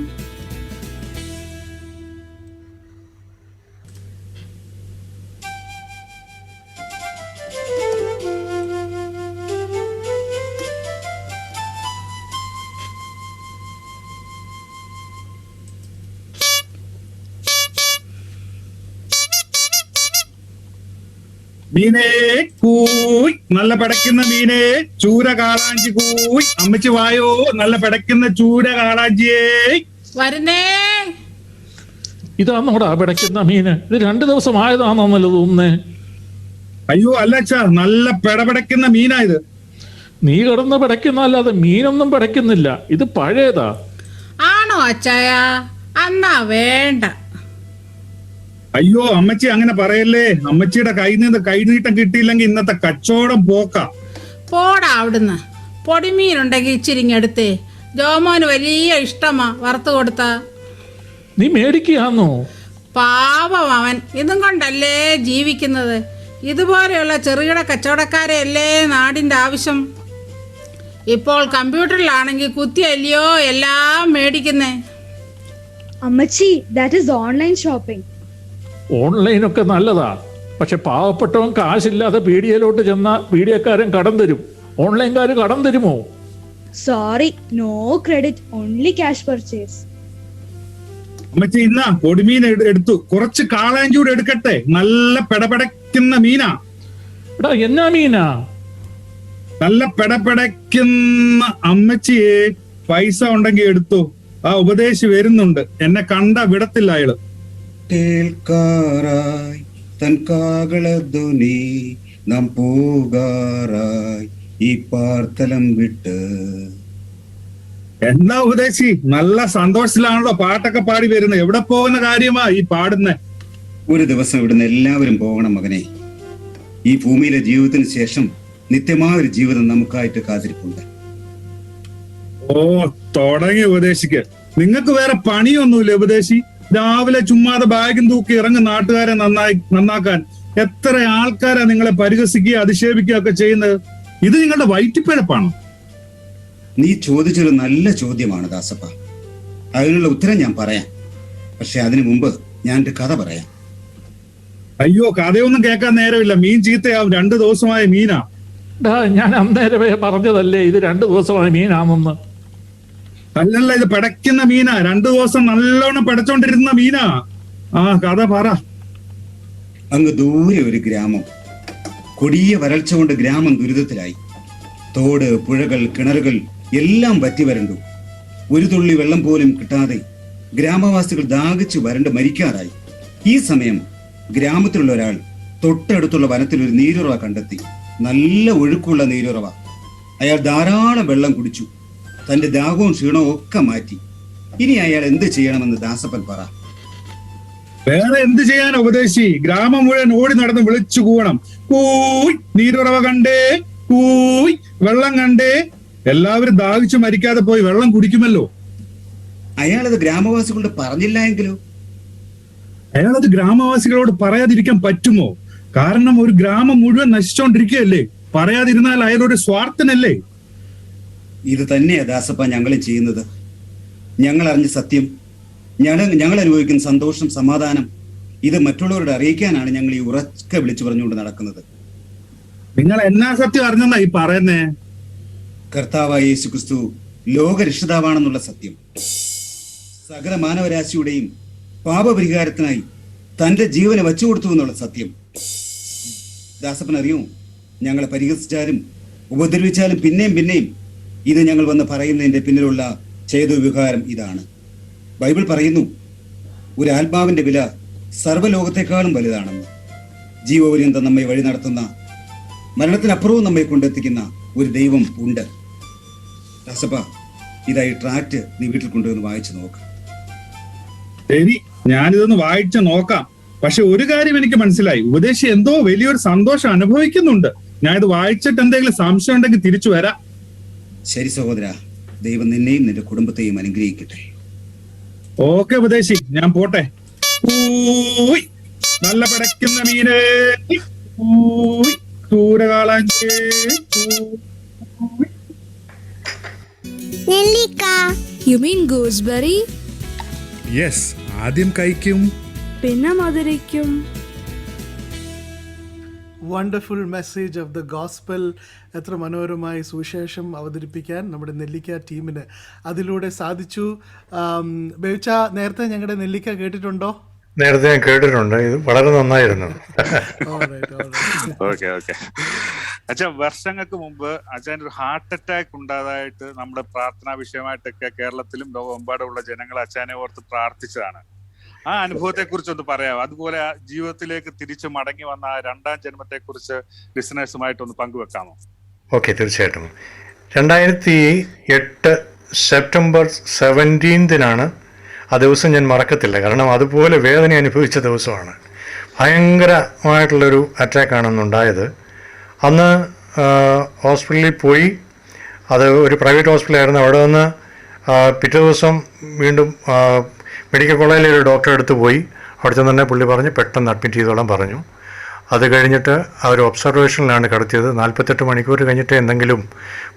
മീനേ കൂയ്, നല്ല പിടയ്ക്കുന്ന മീനേ, ചൂര കാളാഞ്ചി കൂയ്. അമ്മച്ചി വായോ, നല്ല പിടയ്ക്കുന്ന ചൂര കാളാഞ്ചിയേ. വരുന്നേ. ഇതാന്നോടാ പിടയ്ക്കുന്ന മീന്? ഇത് 2 ദിവസമായതാണെന്നല്ലോ തോന്നുന്നേ. അയ്യോ അല്ല അച്ഛാ, നല്ല പിടപിടയ്ക്കുന്ന മീനാ ഇത്. നീ കിടന്ന് പിടയ്ക്കുന്നല്ലാതെ മീനൊന്നും പിടയ്ക്കുന്നില്ല. ഇത് പഴയതാ. ആണോ അച്ചായ? അന്നാ വേണ്ട. അയ്യോ അമ്മച്ചി അങ്ങനെ പറയല്ലേ. അമ്മച്ചിയുടെ കയ്യിൽ നിന്ന് കൈനീട്ടം കിട്ടിയില്ലെങ്കിൽ ഇന്നത്തെ കച്ചവടം പോക്ക. പോടാ അവിടുന്ന്. പൊടിമീനുണ്ടെങ്കിൽ ഇച്ചിരിങ്ങെടുത്തേ. ജോമോന് വലിയ ഇഷ്ടമാ വറുത്തു കൊടുത്ത. നീ മേടിക്കുകയാന്നോ? പാവം അവൻ. ഇതും കൊണ്ടല്ലേ ജീവിക്കുന്നത്. ഇതുപോലെയുള്ള ചെറുകിട കച്ചവടക്കാരെയല്ലേ നാടിന്റെ ആവശ്യം. ഇപ്പോൾ കമ്പ്യൂട്ടറിലാണെങ്കിൽ കുത്തിയല്ലയോ എല്ലാം മേടിക്കുന്നേ. അമ്മച്ചി, that is online shopping. ഓൺലൈനൊക്കെ നല്ലതാ, പക്ഷെ പാവപ്പെട്ടവൻ കാശില്ലാതെ പീഡിയയിലോട്ട് ചെന്ന പീഡിയക്കാരൻ കടം തരും. ഓൺലൈൻകാര് കടം തരുമോ? Sorry, no credit, only cash purchase. അമ്മച്ചി ഇന്നാ പൊടിമീൻ എടുത്തു. കുറച്ച് കാളാഞ്ചൂടെ എടുക്കട്ടെ. നല്ല പെടപെടയ്ക്കുന്ന മീനാ. എടാ, എന്നാ മീനാ? നല്ല പെടപെടയ്ക്കുന്ന. അമ്മച്ചിയെ പൈസ ഉണ്ടെങ്കിൽ എടുത്തു. ആ ഉപദേശി വരുന്നുണ്ട്. എന്നെ കണ്ട വിടത്തില്ല അയാള്. കേൾക്കാറായി തൻ കാകളധ്വനി നാം പോകാറായി ഈ പാർത്തലം വിട്ട്. എന്താ ഉപദേശി, നല്ല സന്തോഷത്തിലാണല്ലോ പാട്ടൊക്കെ പാടി വരുന്നത്. എവിടെ പോകുന്ന കാര്യമാ ഈ പാടുന്നേ? ഒരു ദിവസം ഇവിടുന്ന് എല്ലാവരും പോകണം മകനെ. ഈ ഭൂമിയിലെ ജീവിതത്തിന് ശേഷം നിത്യമായ ഒരു ജീവിതം നമുക്കായിട്ട് കാത്തിരിപ്പുണ്ട്. ഓ, തുടങ്ങി ഉപദേശിക്ക്. നിങ്ങൾക്ക് വേറെ പണിയൊന്നുമില്ല ഉപദേശി? രാവിലെ ചുമ്മാതെ ബാഗും തൂക്കി ഇറങ്ങും നാട്ടുകാരെ നന്നാക്കാൻ. എത്ര ആൾക്കാരാ നിങ്ങളെ പരിഹസിക്കുക അധിക്ഷേപിക്കുക ഒക്കെ ചെയ്യുന്നത്? ഇത് നിങ്ങളുടെ വയറ്റിപ്പിഴപ്പാണോ? നീ ചോദിച്ചൊരു നല്ല ചോദ്യമാണ് ദാസപ്പ. അതിനുള്ള ഉത്തരം ഞാൻ പറയാം. പക്ഷെ അതിനു മുമ്പ് ഞാൻ ഒരു കഥ പറയാം. അയ്യോ, കഥയൊന്നും കേൾക്കാൻ നേരമില്ല. മീൻ ചീത്തയാവും. 2 ദിവസമായ മീനാ. ഞാൻ അന്നേരമേ പറഞ്ഞതല്ലേ ഇത് 2 ദിവസമായ മീനാണെന്ന്. അല്ലല്ല, ഇത് പിടയ്ക്കുന്ന മീനാ. 2 ദിവസം നല്ലോണം പിടച്ചോണ്ടിരുന്ന മീനാ. ആ കഥ പറ. അങ്ങ് ദൂരെ ഒരു ഗ്രാമം. കൊടിയ വരൾച്ച കൊണ്ട് ഗ്രാമം ദുരിതത്തിലായി. തോട്, പുഴകൾ, കിണറുകൾ എല്ലാം വറ്റി വരണ്ടു. ഒരു തുള്ളി വെള്ളം പോലും കിട്ടാതെ ഗ്രാമവാസികൾ ദാഹിച്ചു വരണ്ട് മരിക്കാറായി. ഈ സമയം ഗ്രാമത്തിലുള്ള ഒരാൾ തൊട്ടടുത്തുള്ള വനത്തിൽ ഒരു നീരുറവ കണ്ടെത്തി. നല്ല ഒഴുക്കുള്ള നീരുറവ. അയാൾ ധാരാളം വെള്ളം കുടിച്ചു. തന്റെ ദാഹവും ക്ഷീണവും ഒക്കെ മാറ്റി. ഇനി അയാൾ എന്ത് ചെയ്യണമെന്ന് ദാസപ്പൻ പറ. വേറെ എന്ത് ചെയ്യാൻ ഉപദേശി? ഗ്രാമം മുഴുവൻ ഓടി നടന്ന് വിളിച്ചു കൂവണം. കൂയ്, നീരുറവ കണ്ടേ, കൂയ്, വെള്ളം കണ്ടേ. എല്ലാവരും ദാഹിച്ചു മരിക്കാതെ പോയി വെള്ളം കുടിക്കുമല്ലോ. അയാളത് ഗ്രാമവാസികളോട് പറഞ്ഞില്ല എങ്കിലോ? അയാളത് ഗ്രാമവാസികളോട് പറയാതിരിക്കാൻ പറ്റുമോ? കാരണം ഒരു ഗ്രാമം മുഴുവൻ നശിച്ചോണ്ടിരിക്കുകയല്ലേ. പറയാതിരുന്നാൽ അയാളൊരു സ്വാർത്ഥനല്ലേ? ഇത് തന്നെയാ ദാസപ്പ ഞങ്ങളും ചെയ്യുന്നത്. ഞങ്ങൾ അറിഞ്ഞ സത്യം, ഞങ്ങൾ അനുഭവിക്കുന്ന സന്തോഷം, സമാധാനം, ഇത് മറ്റുള്ളവരോട് അറിയിക്കാനാണ് ഞങ്ങൾ ഈ ഉറക്കെ വിളിച്ചു പറഞ്ഞുകൊണ്ട് നടക്കുന്നത്. നിങ്ങൾ എന്നാ സത്യം അറിഞ്ഞെന്നാ ഈ പറയുന്നേ? കർത്താവായ യേശുക്രിസ്തു ലോകരക്ഷിതാവാണെന്നുള്ള സത്യം, സകല മാനവരാശിയുടെയും പാപപരിഹാരത്തിനായി തന്റെ ജീവനെ വച്ചുകൊടുത്തു എന്നുള്ള സത്യം. ദാസപ്പൻ അറിയോ, ഞങ്ങളെ പരിഹസിച്ചാലും ഉപദ്രവിച്ചാലും പിന്നെയും ഇത് ഞങ്ങൾ വന്ന് പറയുന്നതിന്റെ പിന്നിലുള്ള ചേതോവികാരം ഇതാണ്. ബൈബിൾ പറയുന്നു, ഒരു ആത്മാവിന്റെ വില സർവ്വലോകത്തെക്കാളും വലുതാണെന്ന്. ജീവപര്യന്തം നമ്മെ വഴി നടത്തുന്ന, മരണത്തിനപ്പുറവും നമ്മെ കൊണ്ടെത്തിക്കുന്ന ഒരു ദൈവം ഉണ്ട്. ദാസപ്പ, ഇതായി ട്രാക്ട് നീ വീട്ടിൽ കൊണ്ടുവന്ന് വായിച്ചു നോക്ക്. ശരി, ഞാനിതൊന്ന് വായിച്ചു നോക്കാം. പക്ഷെ ഒരു കാര്യം എനിക്ക് മനസ്സിലായി, ഉപദേശി എന്തോ വലിയൊരു സന്തോഷം അനുഭവിക്കുന്നുണ്ട്. ഞാൻ ഇത് വായിച്ചിട്ട് എന്തെങ്കിലും സംശയം ഉണ്ടെങ്കിൽ തിരിച്ചു വരാം. ശരി സഹോദര, ദൈവം നിന്നെയും നിന്റെ കുടുംബത്തെയും അനുഗ്രഹിക്കട്ടെ. ഓക്കെ ഉപദേശി, ഞാൻ പോട്ടെ. ഊയ്, നല്ല പടയ്ക്കുന്ന മീനേ, ഊയ്, സൂര്യകാളാഞ്ചേ, നെല്ലിക്ക. You mean gooseberry? യെസ്, ആദ്യം കഴിക്കും, പിന്നെ മധുരിക്കും. Wonderful message of the gospel. എത്ര മനോഹരമായി സുവിശേഷം അവതരിപ്പിക്കാൻ നമ്മുടെ നെല്ലിക്ക ടീമിന് അതിലൂടെ സാധിച്ചു. ബേച്ച, നേരത്തെ ഞങ്ങളുടെ നെല്ലിക്ക കേട്ടിട്ടുണ്ടോ? നേരത്തെ ഞാൻ കേട്ടിട്ടുണ്ട്. ഇത് വളരെ നന്നായിരുന്നു. ഓക്കെ. അച്ഛാ, വർഷങ്ങൾക്ക് മുമ്പ് അച്ഛൻ്റെ ഒരു ഹാർട്ട് അറ്റാക്ക് ഉണ്ടായതായിട്ട് നമ്മുടെ പ്രാർത്ഥനാ വിഷയമായിട്ടൊക്കെ കേരളത്തിലും ലോകമെമ്പാടുമുള്ള ജനങ്ങൾ അച്ഛനെ ഓർത്ത് പ്രാർത്ഥിച്ചതാണ്. ആ അനുഭവത്തെ കുറിച്ച് ഒന്ന് പറയാമോ? അതുപോലെ ആ ജീവിതത്തിലേക്ക് തിരിച്ചു മടങ്ങി വന്ന ആ രണ്ടാം ജന്മത്തെ കുറിച്ച് ലിസണേഴ്സുമായിട്ടൊന്ന് പങ്കുവെക്കാമോ? ഓക്കെ, തീർച്ചയായിട്ടും. 2008 സെപ്റ്റംബർ 17 ആ ദിവസം ഞാൻ മറക്കത്തില്ല. കാരണം അതുപോലെ വേദന അനുഭവിച്ച ദിവസമാണ്. ഭയങ്കരമായിട്ടുള്ളൊരു അറ്റാക്കാണെന്നുണ്ടായത്. അന്ന് ഹോസ്പിറ്റലിൽ പോയി. അത് ഒരു പ്രൈവറ്റ് ഹോസ്പിറ്റലായിരുന്നു. അവിടെ നിന്ന് പിറ്റേ ദിവസം വീണ്ടും മെഡിക്കൽ കോളേജിലെ ഒരു ഡോക്ടറെ അടുത്ത് പോയി. അവിടെ തന്നെ പുള്ളി പറഞ്ഞ് പെട്ടെന്ന് അഡ്മിറ്റ് ചെയ്തോളാൻ പറഞ്ഞു. അത് കഴിഞ്ഞിട്ട് അവർ ഒബ്സർവേഷനിലാണ് കിടത്തിയത്. 48 മണിക്കൂർ കഴിഞ്ഞിട്ട് എന്തെങ്കിലും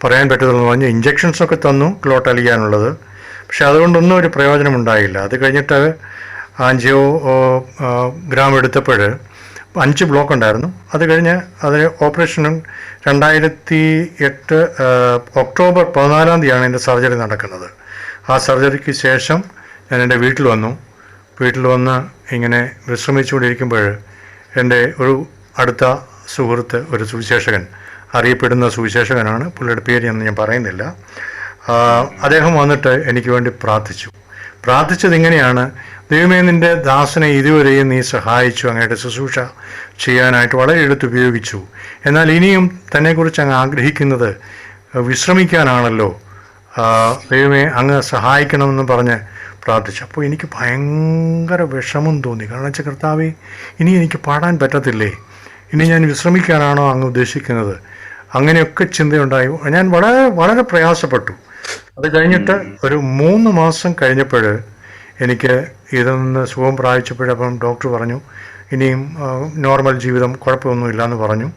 പറയാൻ പറ്റുള്ളൂ പറഞ്ഞ് ഇഞ്ചക്ഷൻസൊക്കെ തന്നു, ക്ലോട്ട് അലിയാനുള്ളത്. പക്ഷെ അതുകൊണ്ടൊന്നും ഒരു പ്രയോജനമുണ്ടായില്ല. അത് കഴിഞ്ഞിട്ട് ആൻജിയോഗ്രാം എടുത്തപ്പോൾ 5 ബ്ലോക്ക് ഉണ്ടായിരുന്നു. അത് കഴിഞ്ഞ് അതിന് ഓപ്പറേഷനും 2008 ഒക്ടോബർ 14 എൻ്റെ സർജറി നടക്കുന്നത്. ആ സർജറിക്ക് ശേഷം ഞാൻ എൻ്റെ വീട്ടിൽ വന്ന് ഇങ്ങനെ വിശ്രമിച്ചുകൊണ്ടിരിക്കുമ്പോൾ എൻ്റെ ഒരു അടുത്ത സുഹൃത്ത്, ഒരു സുവിശേഷകൻ, അറിയപ്പെടുന്ന സുവിശേഷകനാണ്, പുള്ളിയുടെ പേര് ഞാൻ പറയുന്നില്ല, അദ്ദേഹം വന്നിട്ട് എനിക്ക് വേണ്ടി പ്രാർത്ഥിച്ചത് ഇങ്ങനെയാണ്: ദൈവമേ, നിൻ്റെ ദാസനെ ഇതുവരെയും നീ സഹായിച്ചു, അങ്ങയുടെ ശുശ്രൂഷ ചെയ്യാനായിട്ട് വളരെ എടുത്തുപയോഗിച്ചു. എന്നാൽ ഇനിയും തന്നെക്കുറിച്ച് അങ്ങ് ആഗ്രഹിക്കുന്നത് വിശ്രമിക്കാനാണല്ലോ. ദൈവമേ, അങ്ങ് സഹായിക്കണമെന്ന് പറഞ്ഞ് പ്രാർത്ഥിച്ചു. അപ്പോൾ എനിക്ക് ഭയങ്കര വിഷമം തോന്നി. കാരണം വെച്ചാൽ, കർത്താവേ, ഇനി എനിക്ക് പാടാൻ പറ്റത്തില്ലേ? ഇനി ഞാൻ വിശ്രമിക്കാനാണോ അങ്ങ് ഉദ്ദേശിക്കുന്നത്? അങ്ങനെയൊക്കെ ചിന്തയുണ്ടായി. ഞാൻ വളരെ വളരെ പ്രയാസപ്പെട്ടു. അത് കഴിഞ്ഞിട്ട് ഒരു 3 മാസം കഴിഞ്ഞപ്പോൾ എനിക്ക് ഇതിൽ നിന്ന് സുഖം പ്രാപിച്ചപ്പോഴപ്പം ഡോക്ടർ പറഞ്ഞു ഇനിയും നോർമൽ ജീവിതം കുഴപ്പമൊന്നുമില്ല എന്ന് പറഞ്ഞു.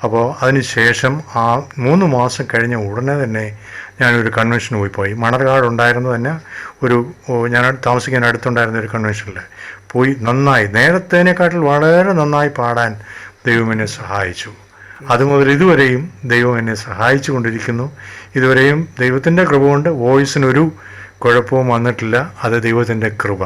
അപ്പോൾ അതിന് ശേഷം ആ 3 മാസം കഴിഞ്ഞ ഉടനെ തന്നെ ഞാനൊരു കൺവെൻഷന് പോയി. മണർകാട് ഉണ്ടായിരുന്ന തന്നെ ഞാൻ താമസിക്കാൻ അടുത്തുണ്ടായിരുന്ന ഒരു കൺവെൻഷനിൽ പോയി നന്നായി, നേരത്തേനെക്കാട്ടിൽ വളരെ നന്നായി പാടാൻ ദൈവം എന്നെ സഹായിച്ചു. അതുമുതൽ ഇതുവരെയും ദൈവം എന്നെ സഹായിച്ചു കൊണ്ടിരിക്കുന്നു. ഇതുവരെയും ദൈവത്തിൻ്റെ കൃപ കൊണ്ട് വോയിസിനൊരു കുഴപ്പവും വന്നിട്ടില്ല. അത് ദൈവത്തിൻ്റെ കൃപ.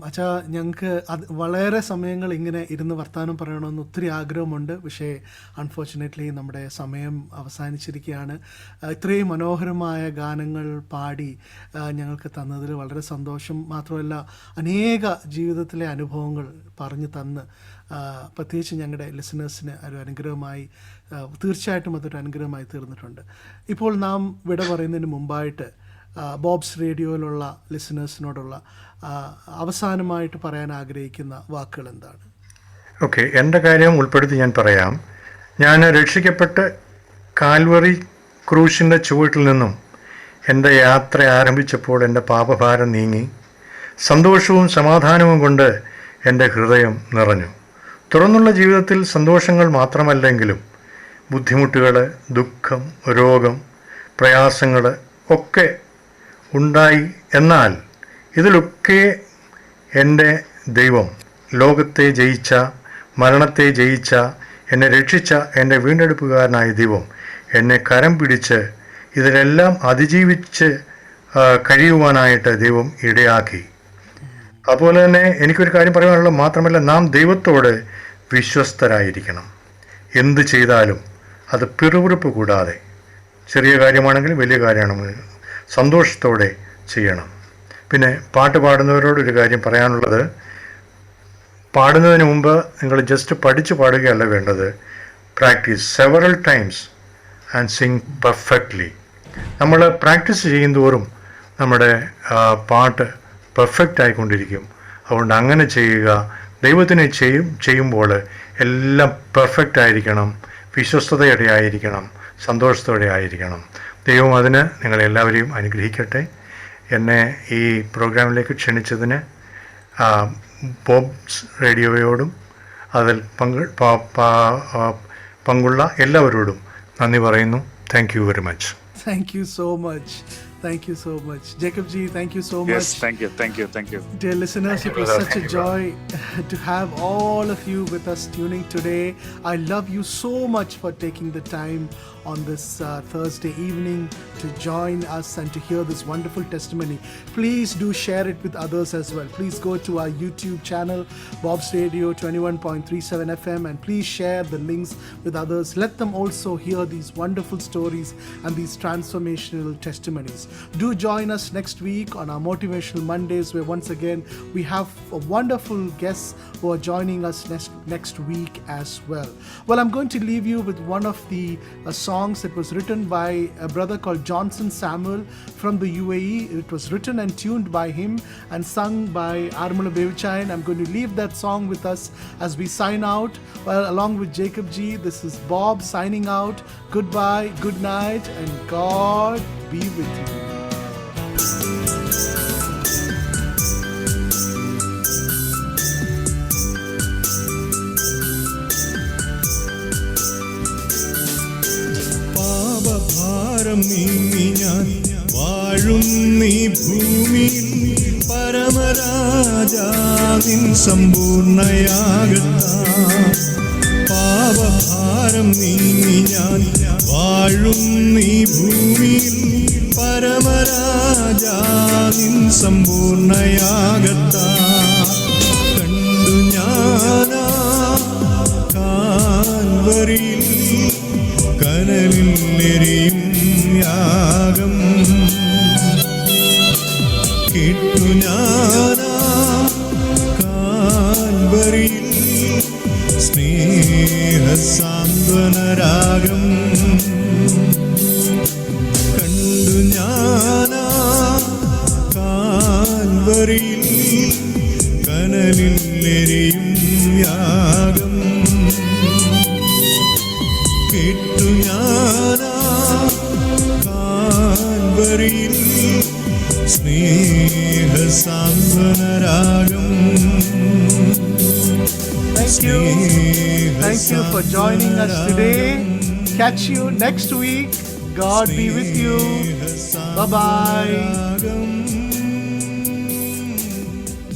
അച്ഛാ, ഞങ്ങൾക്ക് അത് വളരെ സമയങ്ങൾ ഇങ്ങനെ ഇരുന്ന് വർത്തമാനം പറയണമെന്ന് ഒത്തിരി ആഗ്രഹമുണ്ട്. പക്ഷേ അൺഫോർച്ചുനേറ്റ്ലി നമ്മുടെ സമയം അവസാനിച്ചിരിക്കുകയാണ്. ഇത്രയും മനോഹരമായ ഗാനങ്ങൾ പാടി ഞങ്ങൾക്ക് തന്നതിൽ വളരെ സന്തോഷം. മാത്രമല്ല അനേക ജീവിതത്തിലെ അനുഭവങ്ങൾ പറഞ്ഞു തന്ന് പ്രത്യേകിച്ച് ഞങ്ങളുടെ ലിസണേഴ്സിന് ഒരു അനുഗ്രഹമായി, തീർച്ചയായിട്ടും അതൊരു അനുഗ്രഹമായി തീർന്നിട്ടുണ്ട്. ഇപ്പോൾ നാം വിട പറയുന്നതിന് മുമ്പായിട്ട് ബോബ്സ് റേഡിയോയിലുള്ള ലിസണേഴ്സിനോടുള്ള അവസാനമായിട്ട് പറയാൻ ആഗ്രഹിക്കുന്ന വാക്കുകൾ എന്താണ്? ഓക്കെ, എൻ്റെ കാര്യം ഉൾപ്പെടുത്തി ഞാൻ പറയാം. ഞാൻ രക്ഷിക്കപ്പെട്ട് കാൽവറി ക്രൂശിൻ്റെ ചുവട്ടിൽ നിന്നും എൻ്റെ യാത്ര ആരംഭിച്ചപ്പോൾ എൻ്റെ പാപഭാരം നീങ്ങി, സന്തോഷവും സമാധാനവും കൊണ്ട് എൻ്റെ ഹൃദയം നിറഞ്ഞു. തുറന്നുള്ള ജീവിതത്തിൽ സന്തോഷങ്ങൾ മാത്രമല്ലെങ്കിലും ബുദ്ധിമുട്ടുകൾ, ദുഃഖം, രോഗം, പ്രയാസങ്ങൾ ഒക്കെ ഉണ്ടായി. എന്നാൽ ഇതിലൊക്കെ എൻ്റെ ദൈവം, ലോകത്തെ ജയിച്ച, മരണത്തെ ജയിച്ച, എന്നെ രക്ഷിച്ച എൻ്റെ വീണ്ടെടുപ്പുകാരനായ ദൈവം എന്നെ കരം പിടിച്ച് ഇതിലെല്ലാം അതിജീവിച്ച് കഴിയുവാനായിട്ട് ദൈവം ഇടയാക്കി. അതുപോലെ തന്നെ എനിക്കൊരു കാര്യം പറയാനുള്ളത്, മാത്രമല്ല നാം ദൈവത്തോട് വിശ്വസ്തരായിരിക്കണം. എന്ത് ചെയ്താലും അത് പിറുപിറുപ്പ് കൂടാതെ, ചെറിയ കാര്യമാണെങ്കിലും വലിയ കാര്യമാണെങ്കിലും സന്തോഷത്തോടെ ചെയ്യണം. പിന്നെ പാട്ട് പാടുന്നവരോടൊരു കാര്യം പറയാനുള്ളത്, പാടുന്നതിന് മുമ്പ് നിങ്ങൾ ജസ്റ്റ് പഠിച്ച് പാടുകയല്ല വേണ്ടത്. Practice several times and Singh perfectly. നമ്മൾ പ്രാക്ടീസ് ചെയ്യുന്തോറും നമ്മുടെ പാട്ട് പെർഫെക്റ്റ് ആയിക്കൊണ്ടിരിക്കും. അതുകൊണ്ട് അങ്ങനെ ചെയ്യുക. ദൈവത്തിനെ ചെയ്യുമ്പോൾ എല്ലാം പെർഫെക്റ്റ് ആയിരിക്കണം, വിശ്വസ്തയോടെ ആയിരിക്കണം, സന്തോഷത്തോടെ ആയിരിക്കണം. ദൈവം അതിന് നിങ്ങളെല്ലാവരെയും അനുഗ്രഹിക്കട്ടെ. എന്നെ ഈ പ്രോഗ്രാമിലേക്ക് ക്ഷണിച്ചതിന് ബോബ്സ് റേഡിയോയോടും അതിൽ പങ്കുള്ള എല്ലാവരോടും നന്ദി പറയുന്നു. Thank you very much. Thank you so much. Thank you so much. Jacob ji, thank you so much. Yes, thank you. Dear listeners, it was such a joy to have all of you with us tuning today. I love you so much for taking the time on this Thursday evening to join us and to hear this wonderful testimony. Please do share it with others as well. Please go to our YouTube channel, Bob's Radio 21.37 FM, and please share the links with others. Let them also hear these wonderful stories and these transformational testimonies. Do join us next week on our Motivational Mondays, where once again we have a wonderful guests who are joining us next week as well. Well, I'm going to leave you with one of the songs that was written by a brother called Johnson Samuel from the UAE. It was written and tuned by him and sung by Armula Bevichayan. I'm going to leave that song with us as we sign out. Well, along with Jacob G, this is Bob signing out. Goodbye, good night, and God be with you. പാപഭാരം നീങ്ങി ഞാൻ വാഴുന്നീ ഭൂമിയിൽ, പരമരാജാവിൻ സമ്പൂർണ്ണയാകത്താം. പാപഭാരം നീങ്ങി ഞാൻ വാഴുന്നീ ഭൂമിയിൽ, പരമരാജാവിൻ സമ്പൂർണ്ണയാകത്താം. കണ്ടു ഞാനാ കാൽവരിയിൽ കനലിൽ എരിയും യാഗം, കേട്ടു ഞാനാ കാൽവരിയിൽ സ്നേഹസാന്ത്വനരാഗം. കണ്ടു ഞാനാ കാൽവരിയിൽ കനലിൽ എരിയും യാഗം, കേട്ടു ഞാനാ കാൽവരിയിൽ സ്നേഹസാന്ത്വനരാഗം. Thank you for joining us today. Catch you next week. God be with you. Bye-bye.